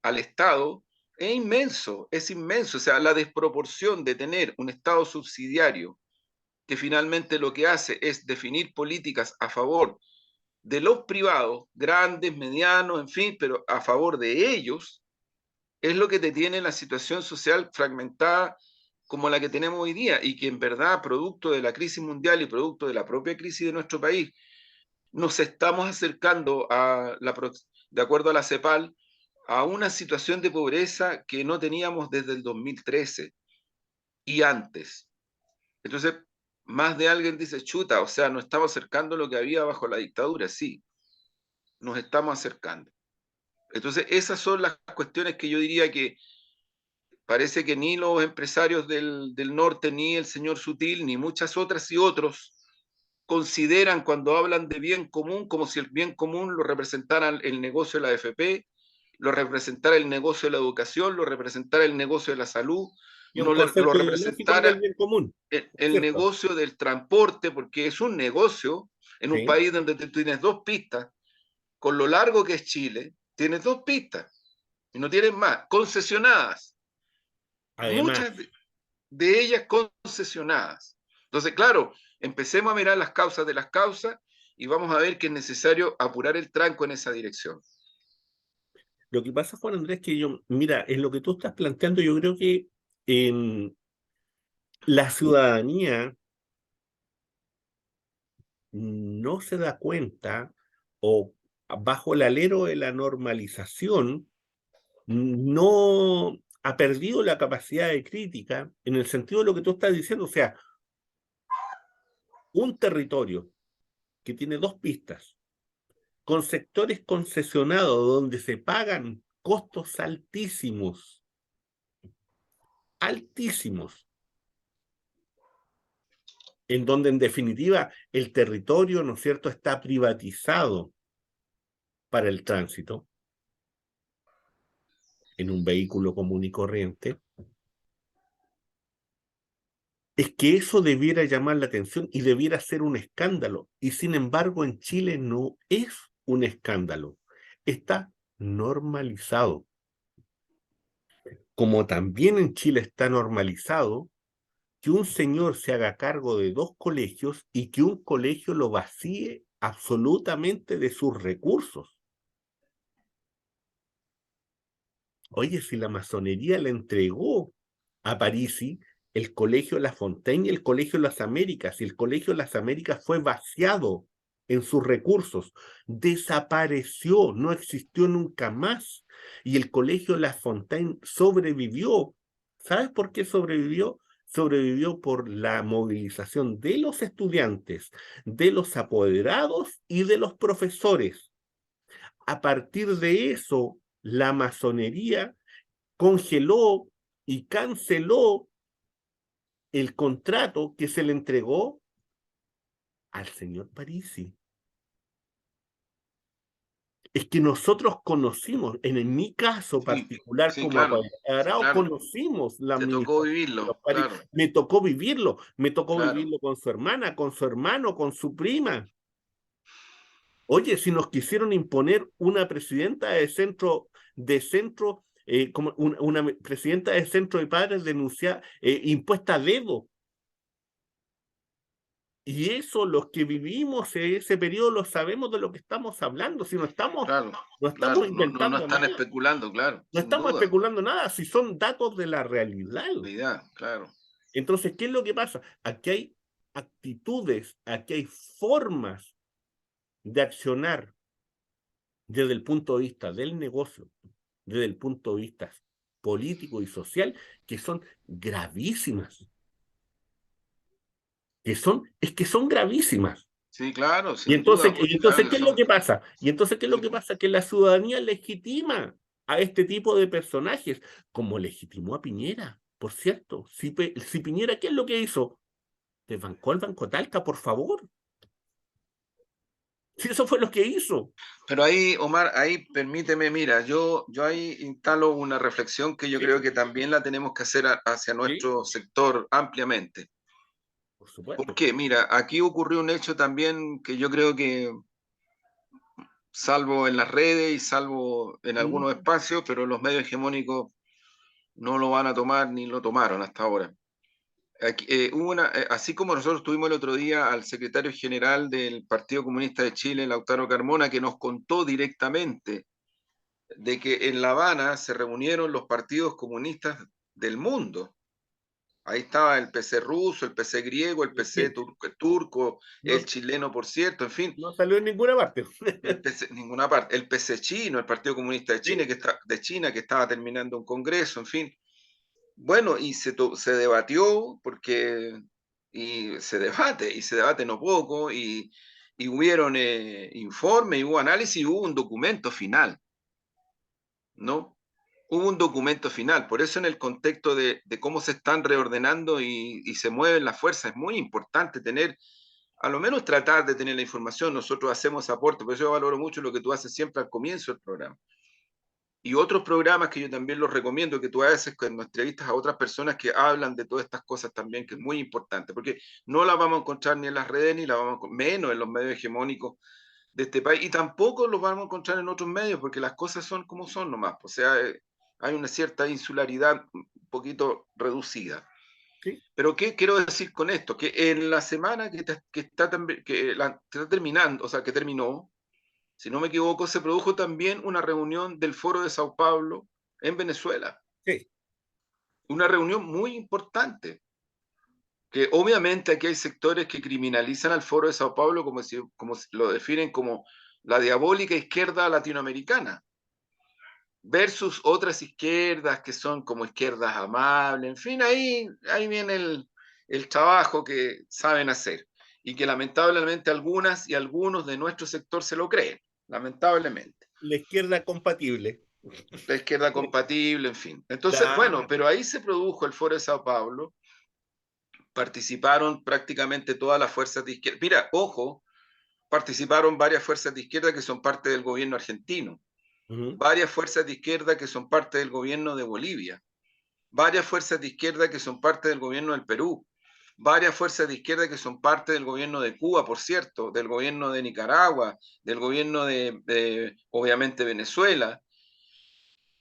al Estado, es inmenso, es inmenso. O sea, la desproporción de tener un Estado subsidiario que finalmente lo que hace es definir políticas a favor de los privados, grandes, medianos, en fin, pero a favor de ellos, es lo que te tiene la situación social fragmentada como la que tenemos hoy día, y que en verdad, producto de la crisis mundial y producto de la propia crisis de nuestro país, nos estamos acercando de acuerdo a la CEPAL, a una situación de pobreza que no teníamos desde el 2013 y antes. Entonces, más de alguien dice, chuta, o sea, nos estamos acercando a lo que había bajo la dictadura. Sí, nos estamos acercando. Entonces, esas son las cuestiones que yo diría que parece que ni los empresarios del norte, ni el señor Sutil, ni muchas otras y otros consideran cuando hablan de bien común como si el bien común lo representara el negocio de la AFP, lo representara el negocio de la educación, lo representara el negocio de la salud, Y un lo concepto ideológico del representara bien común, el ¿cierto? negocio del transporte, porque es un negocio en un Sí. país donde tú tienes dos pistas, con lo largo que es Chile, tienes dos pistas y no tienes más, concesionadas, Además, muchas de ellas concesionadas. Entonces, claro, empecemos a mirar las causas de las causas y vamos a ver que es necesario apurar el tranco en esa dirección. lo que pasa, Juan Andrés, que yo, mira, en lo que tú estás planteando, yo creo que la ciudadanía no se da cuenta o bajo el alero de la normalización no ha perdido la capacidad de crítica en el sentido de lo que tú estás diciendo. O sea, un territorio que tiene dos pistas, con sectores concesionados donde se pagan costos altísimos, altísimos, en donde en definitiva el territorio, ¿no es cierto?, está privatizado para el tránsito en un vehículo común y corriente, es que eso debiera llamar la atención y debiera ser un escándalo. Y sin embargo, en Chile no es un escándalo. Está normalizado. Como también en Chile está normalizado que un señor se haga cargo de dos colegios y que un colegio lo vacíe absolutamente de sus recursos. Oye, si la masonería le entregó a Parisi el Colegio La Fontaine y el Colegio Las Américas, y el Colegio Las Américas fue vaciado en sus recursos, desapareció, no existió nunca más, y el Colegio La Fontaine sobrevivió. ¿Sabes por qué sobrevivió? Sobrevivió por la movilización de los estudiantes, de los apoderados y de los profesores. A partir de eso, la masonería congeló y canceló el contrato que se le entregó al señor Parisi. Es que nosotros conocimos, en mi caso Sí, particular sí, como claro, apoderado, claro. conocimos la Te tocó administración de los vivirlo, Parisi. claro, Me tocó claro. vivirlo con su hermana, con su hermano, con su prima. Oye, si nos quisieron imponer una presidenta de centro, como una presidenta de centro de padres denunciada, impuesta a dedo. Y eso, los que vivimos ese periodo, lo sabemos de lo que estamos hablando. Si Claro, no estamos claro, no inventando están nada, especulando, claro, no sin estamos duda. especulando nada, si son datos de la realidad. Realidad, claro. Entonces, ¿qué es lo que pasa? Aquí hay actitudes, aquí hay formas de accionar desde el punto de vista del negocio, desde el punto de vista político y social, que son gravísimas, es que son gravísimas. Sí, claro, sin duda, Y porque entonces, claro, ¿qué es lo son, que pasa? Y entonces, ¿qué es lo sí, que pues, pasa? Que la ciudadanía legitima a este tipo de personajes, como legitimó a Piñera, por cierto. Si Piñera, ¿qué es lo que hizo? Desbancó al Banco Talca, por favor. Si eso fue lo que hizo. pero ahí, Omar, ahí permíteme, mira, yo ahí instalo una reflexión que yo creo Sí, que también la tenemos que hacer hacia sí, nuestro sector ampliamente. por supuesto. Porque, mira, aquí ocurrió un hecho también que yo creo que, salvo en las redes y salvo en algunos Mm, espacios, pero los medios hegemónicos no lo van a tomar ni lo tomaron hasta ahora. Aquí, así como nosotros tuvimos el otro día al secretario general del Partido Comunista de Chile, Lautaro Carmona, que nos contó directamente de que en La Habana se reunieron los partidos comunistas del mundo. Ahí estaba el PC ruso, el PC griego, el PC Sí, turco, el no, chileno, por cierto, en fin, no salió en ninguna parte. el PC, ninguna parte, el PC chino, el Partido Comunista Sí, de China, que estaba terminando un congreso, en fin. Bueno, y se debatió, porque, y se debate no poco, y hubieron informes, y hubo análisis, y hubo un documento final, ¿no? Hubo un documento final. Por eso, en el contexto de cómo se están reordenando y se mueven las fuerzas, es muy importante tener, a lo menos tratar de tener la información. Nosotros hacemos aporte, por eso yo valoro mucho lo que tú haces siempre al comienzo del programa. Y otros programas que yo también los recomiendo, que tú haces cuando entrevistas a otras personas que hablan de todas estas cosas también, que es muy importante, porque no las vamos a encontrar ni en las redes, ni las vamos a, menos en los medios hegemónicos de este país, y tampoco los vamos a encontrar en otros medios, porque las cosas son como son nomás. O sea, hay una cierta insularidad un poquito reducida. sí, Pero ¿qué quiero decir con esto? Que en la semana que está terminando, o sea, que terminó, si no me equivoco, se produjo también una reunión del Foro de Sao Paulo en Venezuela. sí. Una reunión muy importante, que obviamente aquí hay sectores que criminalizan al Foro de Sao Paulo como si lo definen como la diabólica izquierda latinoamericana, versus otras izquierdas que son como izquierdas amables. En fin, ahí viene el trabajo que saben hacer, y que lamentablemente algunas y algunos de nuestro sector se lo creen, lamentablemente. La izquierda compatible. La izquierda compatible, en fin. Entonces, bueno, Claro. pero ahí se produjo el Foro de Sao Paulo, participaron prácticamente todas las fuerzas de izquierda. Mira, ojo, participaron varias fuerzas de izquierda que son parte del gobierno argentino, Ujú. varias fuerzas de izquierda que son parte del gobierno de Bolivia, varias fuerzas de izquierda que son parte del gobierno del Perú, varias fuerzas de izquierda que son parte del gobierno de Cuba, por cierto, del gobierno de Nicaragua, del gobierno obviamente, Venezuela,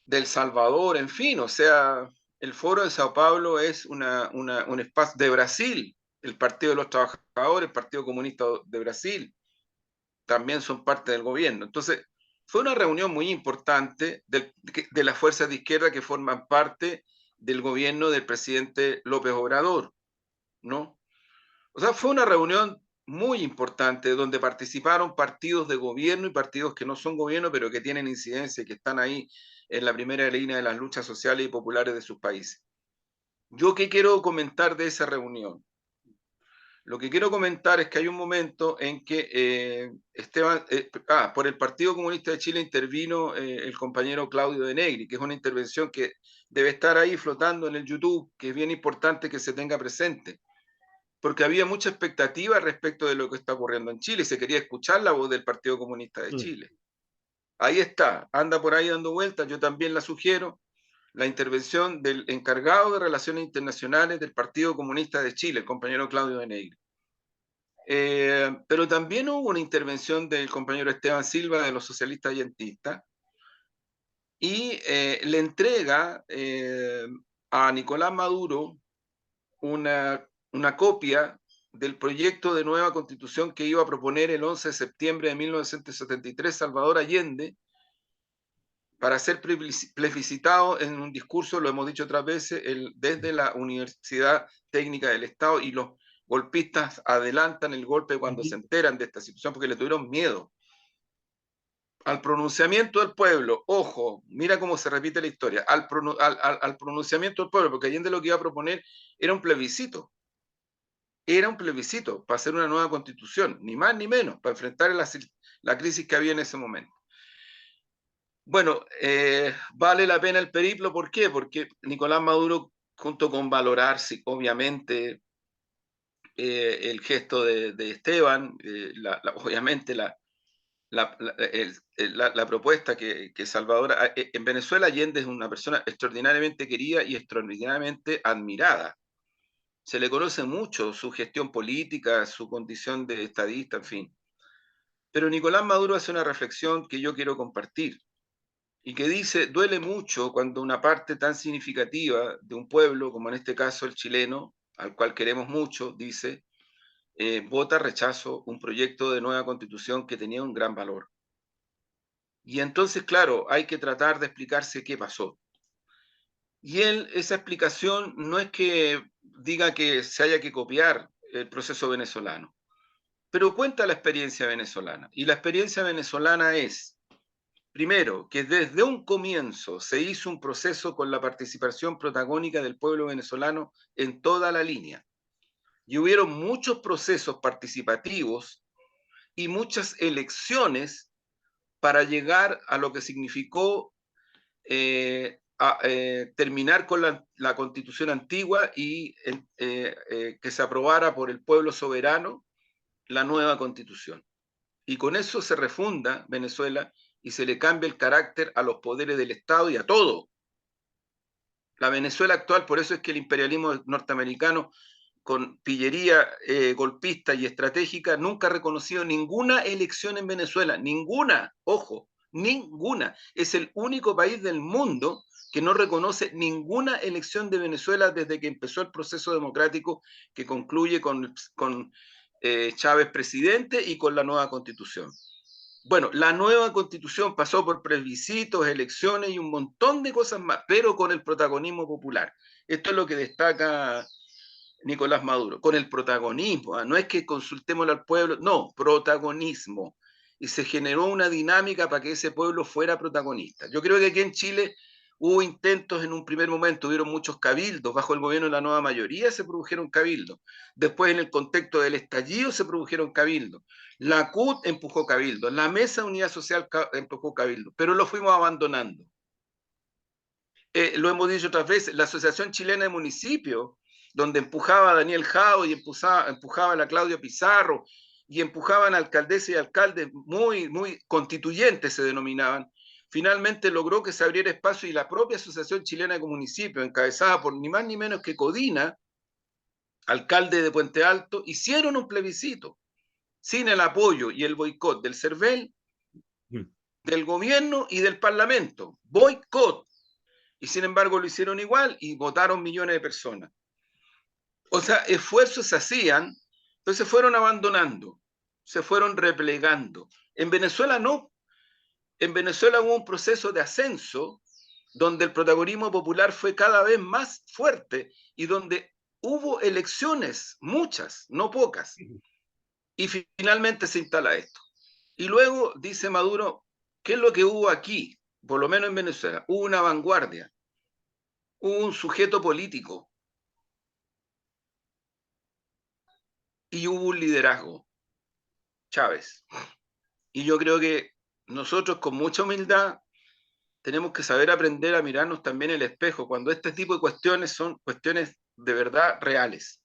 del Salvador, en fin. O sea, el Foro de Sao Paulo es un espacio de Brasil, el Partido de los Trabajadores, el Partido Comunista de Brasil, también son parte del gobierno. Entonces, fue una reunión muy importante de las fuerzas de izquierda que forman parte del gobierno del presidente López Obrador, ¿no? O sea, fue una reunión muy importante donde participaron partidos de gobierno y partidos que no son gobierno, pero que tienen incidencia y que están ahí en la primera línea de las luchas sociales y populares de sus países. ¿Yo qué quiero comentar de esa reunión? Lo que quiero comentar es que hay un momento en que por el Partido Comunista de Chile intervino el compañero Claudio de Negri, que es una intervención que debe estar ahí flotando en el YouTube, que es bien importante que se tenga presente, porque había mucha expectativa respecto de lo que está ocurriendo en Chile y se quería escuchar la voz del Partido Comunista de Mm. Chile. Ahí está, anda por ahí dando vueltas, yo también la sugiero, la intervención del encargado de Relaciones Internacionales del Partido Comunista de Chile, el compañero Claudio de Negri. Pero también hubo una intervención del compañero Esteban Silva de los socialistas allentistas, y le entrega a Nicolás Maduro una copia del proyecto de nueva constitución que iba a proponer el 11 de septiembre de 1973 Salvador Allende, para ser plebiscitado en un discurso, lo hemos dicho otras veces, desde la Universidad Técnica del Estado, y los golpistas adelantan el golpe cuando se Ujú. enteran de esta situación porque le tuvieron miedo al pronunciamiento del pueblo. Ojo, mira cómo se repite la historia, al pronunciamiento del pueblo, porque Allende lo que iba a proponer era un plebiscito. Era un plebiscito para hacer una nueva constitución, ni más ni menos, para enfrentar la crisis que había en ese momento. Bueno, vale la pena el periplo. ¿Por qué? Porque Nicolás Maduro, junto con valorar, sí, obviamente, el gesto de Esteban, obviamente la propuesta que Salvador, en Venezuela, Allende es una persona extraordinariamente querida y extraordinariamente admirada. Se le conoce mucho su gestión política, su condición de estadista, en fin. Pero Nicolás Maduro hace una reflexión que yo quiero compartir, y que dice: duele mucho cuando una parte tan significativa de un pueblo, como en este caso el chileno, al cual queremos mucho, dice, vota rechazo un proyecto de nueva constitución que tenía un gran valor. Y entonces, claro, hay que tratar de explicarse qué pasó. Y él, esa explicación no es que diga que se haya que copiar el proceso venezolano, pero cuenta la experiencia venezolana. Y la experiencia venezolana es, primero, que desde un comienzo se hizo un proceso con la participación protagónica del pueblo venezolano en toda la línea. Y hubieron muchos procesos participativos y muchas elecciones para llegar a lo que significó terminar con la constitución antigua y que se aprobara por el pueblo soberano la nueva constitución. Y con eso se refunda Venezuela y se le cambia el carácter a los poderes del Estado y a todo. La Venezuela actual, por eso es que el imperialismo norteamericano, con pillería golpista y estratégica, nunca ha reconocido ninguna elección en Venezuela, ninguna, ojo, ninguna. Es el único país del mundo que no reconoce ninguna elección de Venezuela desde que empezó el proceso democrático que concluye con Chávez presidente y con la nueva constitución. Bueno, la nueva constitución pasó por plebiscitos, elecciones y un montón de cosas más, pero con el protagonismo popular. Esto es lo que destaca Nicolás Maduro, con el protagonismo. No es que consultemos al pueblo, no, protagonismo. Y se generó una dinámica para que ese pueblo fuera protagonista. Yo creo que aquí en Chile hubo intentos en un primer momento, hubieron muchos cabildos, bajo el gobierno de la nueva mayoría se produjeron cabildos. Después en el contexto del estallido se produjeron cabildos. La CUT empujó cabildos, la Mesa de Unidad Social empujó cabildos, pero lo fuimos abandonando. Lo hemos dicho otras veces, la Asociación Chilena de Municipios, donde empujaba a Daniel Jao y empujaba a la Claudia Pizarro y empujaban a alcaldesas y alcaldes muy constituyentes se denominaban, finalmente logró que se abriera espacio y la propia Asociación Chilena de Municipios, encabezada por ni más ni menos que Codina, alcalde de Puente Alto, hicieron un plebiscito sin el apoyo y el boicot del CERVEL, del gobierno y del parlamento. Boicot. Y sin embargo lo hicieron igual y votaron millones de personas. O sea, esfuerzos se hacían, pero se fueron abandonando, se fueron replegando. En Venezuela no. En Venezuela hubo un proceso de ascenso donde el protagonismo popular fue cada vez más fuerte y donde hubo elecciones, muchas, no pocas. Y finalmente se instala esto. Y luego dice Maduro, ¿qué es lo que hubo aquí? Por lo menos en Venezuela, hubo una vanguardia, hubo un sujeto político y hubo un liderazgo, Chávez. Y yo creo que nosotros con mucha humildad tenemos que saber aprender a mirarnos también el espejo cuando este tipo de cuestiones son cuestiones de verdad reales.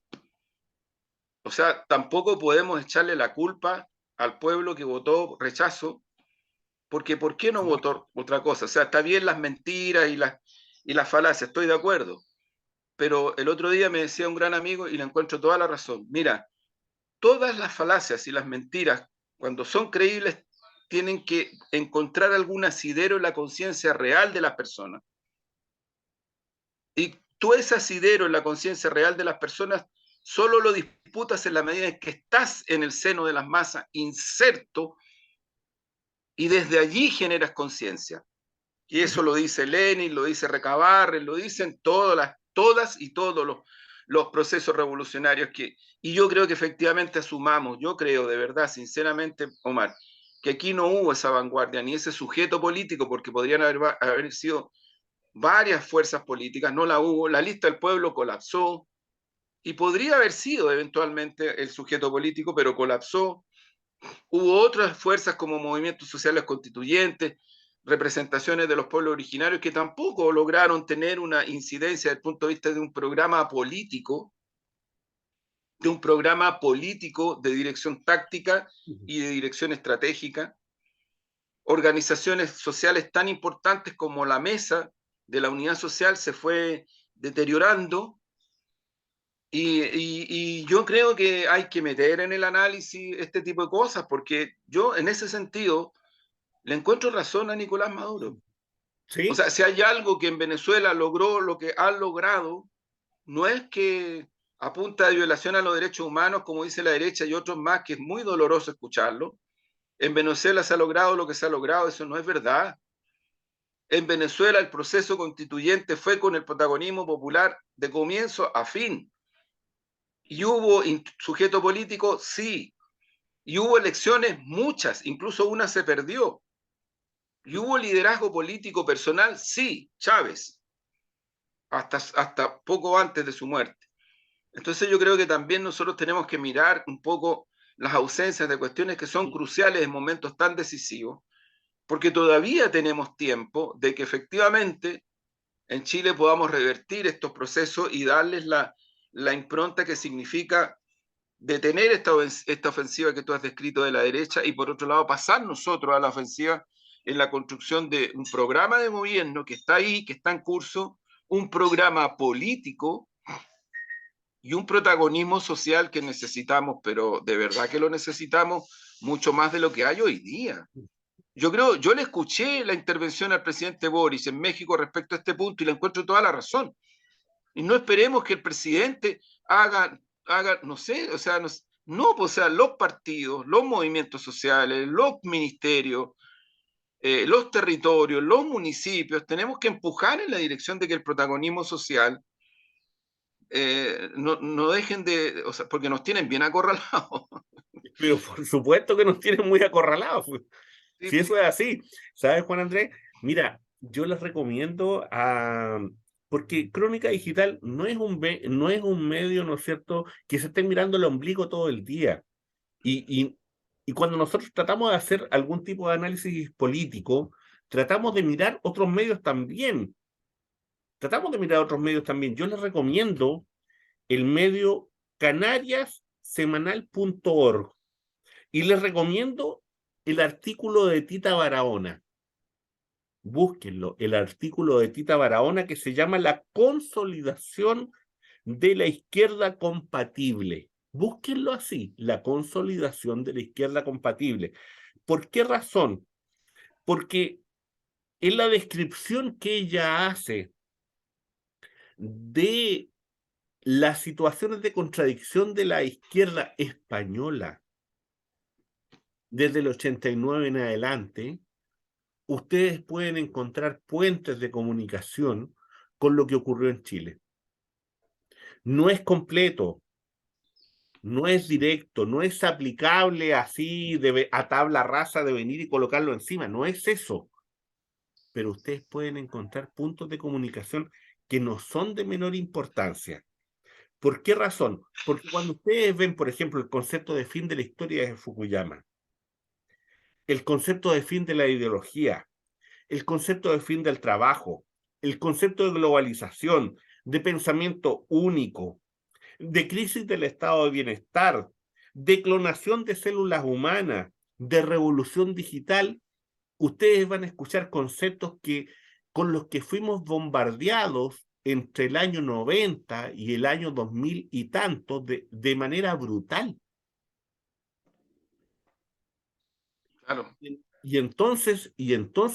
O sea, tampoco podemos echarle la culpa al pueblo que votó rechazo, porque ¿por qué no votó otra cosa? O sea, está bien las mentiras y las falacias, estoy de acuerdo. Pero el otro día me decía un gran amigo y le encuentro toda la razón. Mira, todas las falacias y las mentiras, cuando son creíbles, tienen que encontrar algún asidero en la conciencia real de las personas. Y tú ese asidero en la conciencia real de las personas solo lo disputas en la medida en que estás en el seno de las masas, inserto, y desde allí generas conciencia. Y eso lo dice Lenin, lo dice Recabarren, lo dicen todas y todos los procesos revolucionarios y yo creo que efectivamente asumamos, yo creo de verdad, sinceramente, Omar, que aquí no hubo esa vanguardia ni ese sujeto político, porque podrían haber sido varias fuerzas políticas, no la hubo, la lista del pueblo colapsó y podría haber sido eventualmente el sujeto político, pero colapsó. Hubo otras fuerzas como movimientos sociales constituyentes, representaciones de los pueblos originarios que tampoco lograron tener una incidencia desde el punto de vista de un programa político, de dirección táctica y de dirección estratégica. Organizaciones sociales tan importantes como la Mesa de la Unidad Social se fue deteriorando y yo creo que hay que meter en el análisis este tipo de cosas porque yo en ese sentido le encuentro razón a Nicolás Maduro. O ¿Sí? sea, si hay algo que en Venezuela logró lo que ha logrado, no es que a punta de violación a los derechos humanos, como dice la derecha y otros más, que es muy doloroso escucharlo, En Venezuela se ha logrado lo que se ha logrado, eso no es verdad. En Venezuela el proceso constituyente fue con el protagonismo popular de comienzo a fin. ¿Y hubo sujeto político? Sí. ¿Y hubo elecciones? Muchas, incluso una se perdió. ¿Y hubo liderazgo político personal? Sí, Chávez, hasta poco antes de su muerte. Entonces yo creo que también nosotros tenemos que mirar un poco las ausencias de cuestiones que son cruciales en momentos tan decisivos, porque todavía tenemos tiempo de que efectivamente en Chile podamos revertir estos procesos y darles la impronta que significa detener esta ofensiva que tú has descrito de la derecha y por otro lado pasar nosotros a la ofensiva en la construcción de un programa de gobierno que está ahí, que está en curso, un programa político y un protagonismo social que necesitamos, pero de verdad que lo necesitamos mucho más de lo que hay hoy día. Yo le escuché la intervención al presidente Boris en México respecto a este punto y le encuentro toda la razón. Y no esperemos que el presidente haga no sé, o sea, no, pues, o sea, los partidos, los movimientos sociales, los ministerios, los territorios, los municipios, tenemos que empujar en la dirección de que el protagonismo social no dejen de, o sea, porque nos tienen bien acorralados. Pero por supuesto que nos tienen muy acorralados. Pues. Sí, Si eso es así, ¿sabes, Juan Andrés? Mira, yo les recomiendo porque Crónica Digital no es un medio, ¿no es cierto?, que se esté mirando el ombligo todo el día. Y cuando nosotros tratamos de hacer algún tipo de análisis político, tratamos de mirar otros medios también. Tratamos de mirar otros medios también. Yo les recomiendo el medio canariassemanal.org y les recomiendo el artículo de Tita Barahona. Búsquenlo, el artículo de Tita Barahona que se llama La consolidación de la izquierda compatible. Búsquenlo así, la consolidación de la izquierda compatible. ¿Por qué razón? Porque en la descripción que ella hace de las situaciones de contradicción de la izquierda española desde el 89 en adelante, ustedes pueden encontrar puentes de comunicación con lo que ocurrió en Chile. No es completo, no es directo, no es aplicable así a tabla rasa de venir y colocarlo encima, no es eso. Pero ustedes pueden encontrar puntos de comunicación que no son de menor importancia. ¿Por qué razón? Porque cuando ustedes ven, por ejemplo, el concepto de fin de la historia de Fukuyama, el concepto de fin de la ideología, el concepto de fin del trabajo, el concepto de globalización, de pensamiento único, de crisis del estado de bienestar, de clonación de células humanas, de revolución digital, ustedes van a escuchar conceptos con los que fuimos bombardeados entre el año 90 y el año 2000 y tanto de manera brutal. claro. Y entonces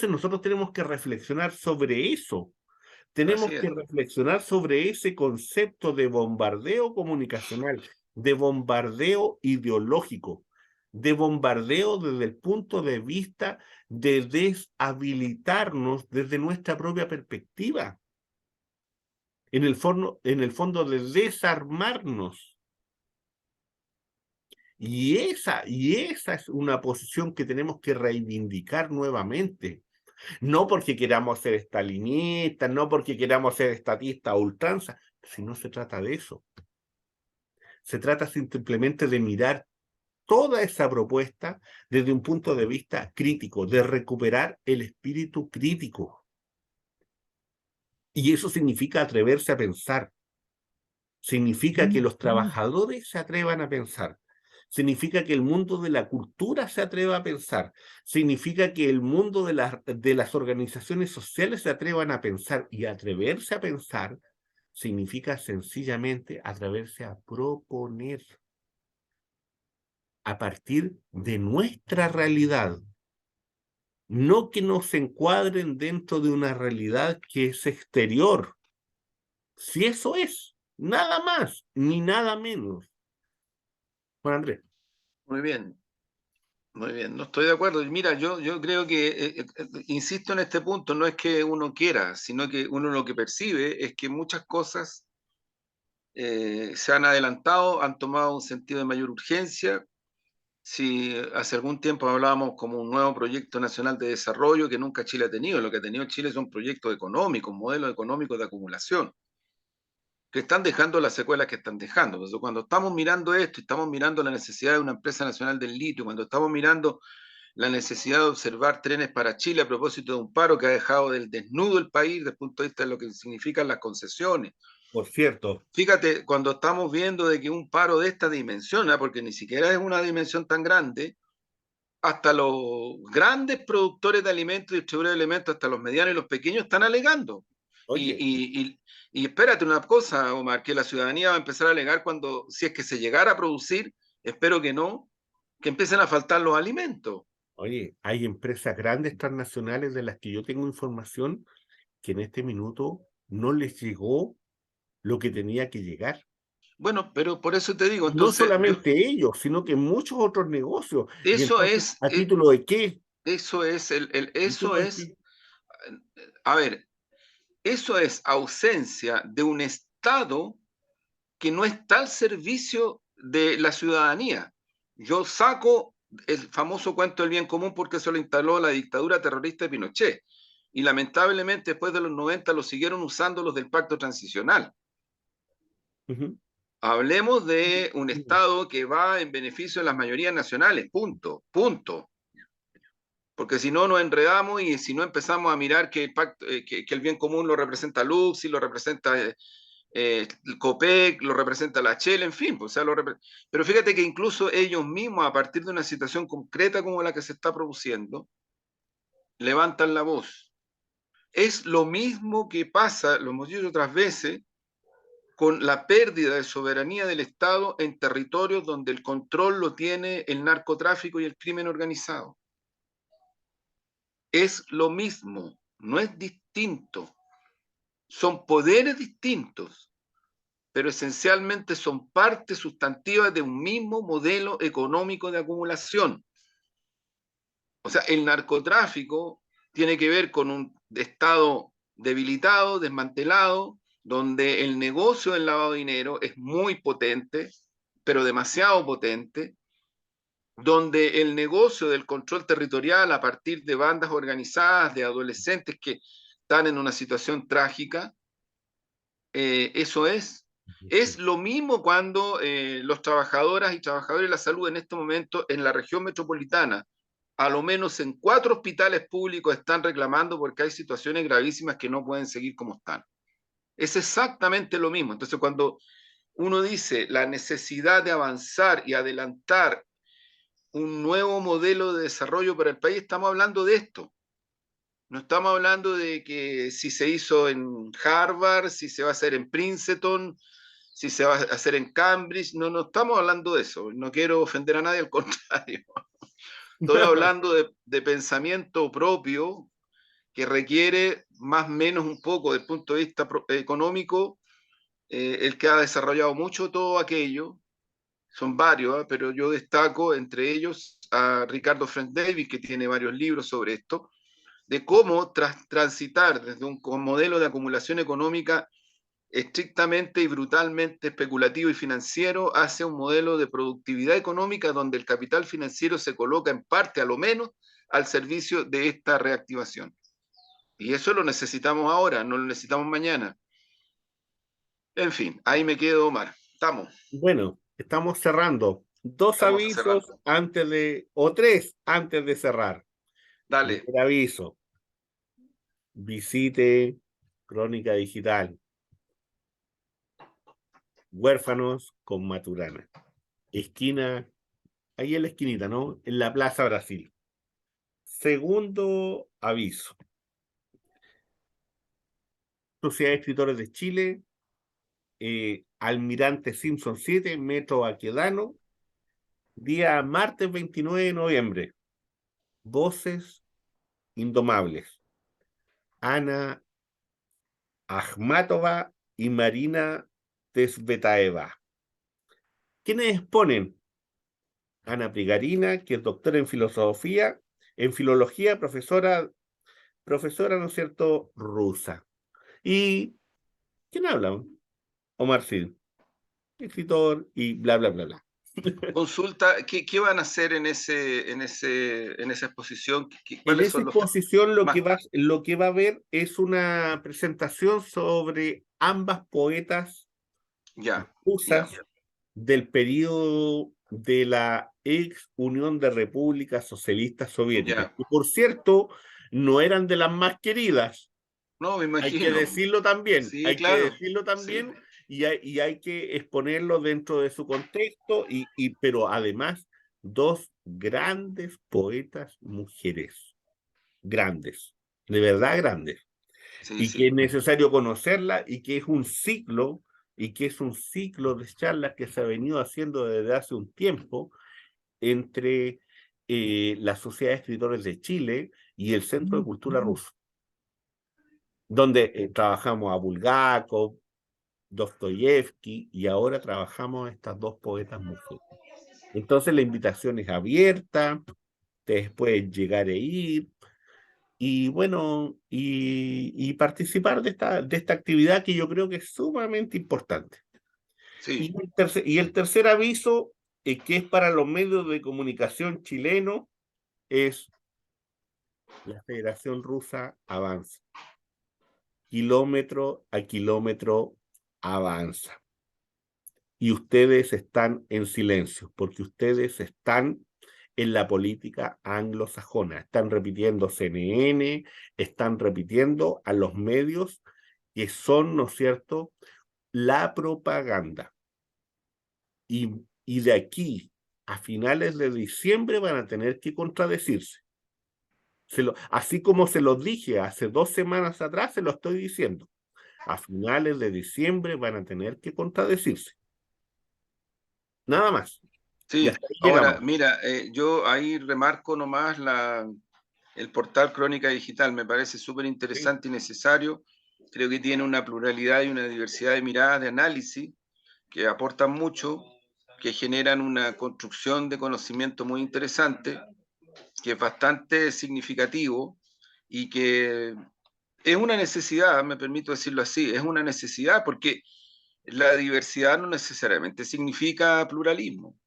nosotros tenemos que reflexionar sobre eso. Así Tenemos es. que reflexionar sobre ese concepto de bombardeo comunicacional, de bombardeo ideológico, de bombardeo desde el punto de vista de deshabilitarnos desde nuestra propia perspectiva. En el fondo de desarmarnos. Y esa es una posición que tenemos que reivindicar nuevamente. No porque queramos ser estalinistas, no porque queramos ser estatistas a ultranza, si no se trata de eso. Se trata simplemente de mirar toda esa propuesta desde un punto de vista crítico, de recuperar el espíritu crítico. Y eso significa atreverse a pensar. Significa que los trabajadores se atrevan a pensar. Significa que el mundo de la cultura se atreva a pensar. Significa que el mundo de las organizaciones sociales se atrevan a pensar. Y atreverse a pensar significa sencillamente atreverse a proponer a partir de nuestra realidad. No que nos encuadren dentro de una realidad que es exterior. Si eso es, nada más, ni nada menos. Juan Andrés. Muy bien. Muy bien, no estoy de acuerdo. Mira, yo creo que, insisto en este punto, no es que uno quiera, sino que uno lo que percibe es que muchas cosas se han adelantado, han tomado un sentido de mayor urgencia. Si hace algún tiempo hablábamos como un nuevo proyecto nacional de desarrollo que nunca Chile ha tenido, lo que ha tenido Chile son proyectos económicos, modelos económicos de acumulación, que están dejando las secuelas que están dejando. Entonces, cuando estamos mirando esto, y estamos mirando la necesidad de una empresa nacional del litio, cuando estamos mirando la necesidad de observar trenes para Chile a propósito de un paro que ha dejado del desnudo el país desde el punto de vista de lo que significan las concesiones. Por cierto, Fíjate, cuando estamos viendo de que un paro de esta dimensión, ¿eh? Porque ni siquiera es una dimensión tan grande, hasta los grandes productores de alimentos, distribuidores de alimentos, hasta los medianos y los pequeños están alegando. Y, oye, y espérate una cosa, Omar, que la ciudadanía va a empezar a alegar cuando, si es que se llegara a producir, espero que no, que empiecen a faltar los alimentos. oye, hay empresas grandes transnacionales de las que yo tengo información que en este minuto no les llegó lo que tenía que llegar. Bueno, pero por eso te digo, Y no entonces, solamente ellos, sino que muchos otros negocios. Y eso entonces, es, ¿a título de qué? eso es, eso ¿Título de es, qué? a ver, eso es ausencia de un Estado que no está al servicio de la ciudadanía. Yo saco el famoso cuento del bien común porque se lo instaló la dictadura terrorista de Pinochet. Y lamentablemente después de los 90 lo siguieron usando los del pacto transicional. Ujú. Hablemos de un Estado que va en beneficio de las mayorías nacionales, punto, punto. Porque si no nos enredamos y si no empezamos a mirar que el, pacto, que el bien común lo representa Lux y lo representa el COPEC, lo representa la Shell, en fin, pues, o sea, pero fíjate que incluso ellos mismos, a partir de una situación concreta como la que se está produciendo, levantan la voz. Es lo mismo que pasa, lo hemos dicho otras veces, con la pérdida de soberanía del Estado en territorios donde el control lo tiene el narcotráfico y el crimen organizado. Es lo mismo, no es distinto. Son poderes distintos, pero esencialmente son partes sustantivas de un mismo modelo económico de acumulación. O sea, el narcotráfico tiene que ver con un Estado debilitado, desmantelado, donde el negocio del lavado de dinero es muy potente, pero demasiado potente, donde el negocio del control territorial a partir de bandas organizadas de adolescentes que están en una situación trágica, eso es. Es lo mismo cuando los trabajadoras y trabajadores de la salud en este momento en la región metropolitana, a lo menos en 4 hospitales públicos están reclamando porque hay situaciones gravísimas que no pueden seguir como están. Es exactamente lo mismo. Entonces, cuando uno dice la necesidad de avanzar y adelantar un nuevo modelo de desarrollo para el país, estamos hablando de esto. No estamos hablando de que si se hizo en Harvard, si se va a hacer en Princeton, si se va a hacer en Cambridge. No, no estamos hablando de eso. No quiero ofender a nadie, al contrario. Estoy hablando de pensamiento propio que requiere más o menos un poco desde el punto de vista económico, el que ha desarrollado mucho todo aquello. Son varios, ¿eh? Pero yo destaco entre ellos a Ricardo Frank Davis, que tiene varios libros sobre esto, de cómo transitar desde un modelo de acumulación económica estrictamente y brutalmente especulativo y financiero hacia un modelo de productividad económica donde el capital financiero se coloca en parte, a lo menos, al servicio de esta reactivación. Y eso lo necesitamos ahora, no lo necesitamos mañana. En fin, ahí me quedo, Omar. Bueno, estamos cerrando. Dos Estamos avisos cerrando. antes de, o tres antes de cerrar. Dale. Primer aviso, visite Crónica Digital, Huérfanos con Maturana. Esquina, ahí en la esquinita, ¿no? En la Plaza Brasil. Segundo aviso, Sociedad de Escritores de Chile, Almirante Simpson 7, Metro Baquedano, día martes 29 de noviembre. Voces Indomables. Ana Akhmatova y Marina Tesvetaeva. ¿Quiénes exponen? Ana Prigarina, que es doctora en filosofía, en filología, profesora, ¿no es cierto?, rusa. ¿Y quién habla? Omar Sy, escritor y bla, bla, bla, bla. Consulta, ¿qué van a hacer en esa exposición? En ¿Cuáles esa son los exposición más? lo que va a haber es una presentación sobre ambas poetas Ya, ya, rusas del periodo de la ex Unión de Repúblicas Socialistas Soviéticas, ya. que por cierto no eran de las más queridas, No, me hay que imagino. decirlo también, Sí, hay que claro. decirlo Sí, también y hay que exponerlo dentro de su contexto, pero además dos grandes poetas mujeres, grandes, de verdad grandes, sí, y que sí. es necesario conocerla y que es un ciclo, y que es un ciclo de charlas que se ha venido haciendo desde hace un tiempo entre la Sociedad de Escritores de Chile y el Centro de Cultura Ruso, donde trabajamos a Bulgakov, Dostoyevsky, y ahora trabajamos a estas dos poetas mujeres. Entonces la invitación es abierta, ustedes pueden llegar e ir, y bueno, y participar de esta actividad que yo creo que es sumamente importante. Sí, Y el tercer aviso, que es para los medios de comunicación chilenos, es la Federación Rusa avanza. Kilómetro a kilómetro avanza. Y ustedes están en silencio, porque ustedes están en la política anglosajona. Están repitiendo CNN, están repitiendo a los medios que son, ¿no es cierto?, la propaganda. Y de aquí a finales de diciembre van a tener que contradecirse. Así como se los dije hace 2 semanas atrás, se lo estoy diciendo. A finales de diciembre van a tener que contradecirse. Nada más. Y sí. hasta ahí Ahora, llegamos. mira, yo ahí remarco nomás el portal Crónica Digital. Me parece súper ¿Sí? interesante y necesario. Creo que tiene una pluralidad y una diversidad de miradas de análisis que aportan mucho, que generan una construcción de conocimiento muy interesante, que es bastante significativo y que es una necesidad, me permito decirlo así, es una necesidad porque la diversidad no necesariamente significa pluralismo.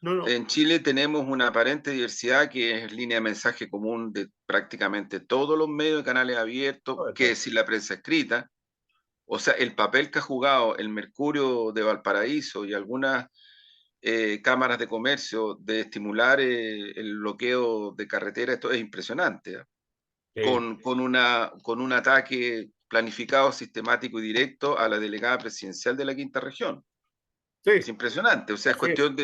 No, no. En Chile tenemos una aparente diversidad que es línea de mensaje común de prácticamente todos los medios de canales abiertos, que Correcto. decir la prensa escrita. O sea, el papel que ha jugado el Mercurio de Valparaíso y algunas cámaras de comercio de estimular el bloqueo de carretera, esto es impresionante. ¿Eh? Sí, Con un ataque planificado, sistemático y directo a la delegada presidencial de la quinta región. Es sí, impresionante, o sea, es así es. cuestión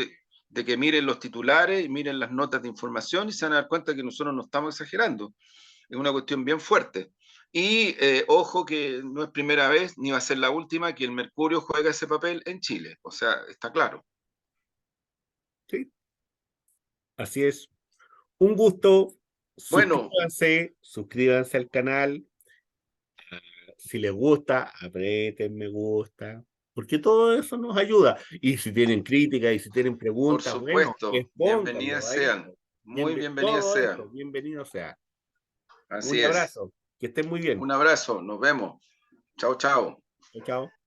de que miren los titulares, miren las notas de información y se van a dar cuenta que nosotros no estamos exagerando. Es una cuestión bien fuerte. Y ojo que no es primera vez, ni va a ser la última, que el Mercurio juega ese papel en Chile. O sea, está claro. Sí, así es. Un gusto. Bueno, Suscríbanse al canal. Si les gusta, aprieten me gusta, porque todo eso nos ayuda. Y si tienen críticas y si tienen por preguntas, bueno, supuesto, bienvenidas expónganlo ahí. sean, muy bienvenidas Todo sean. eso, bienvenido sea. Un Así es. abrazo, que estén muy bien. Un abrazo, nos vemos. Chao, chao. Chao, chao.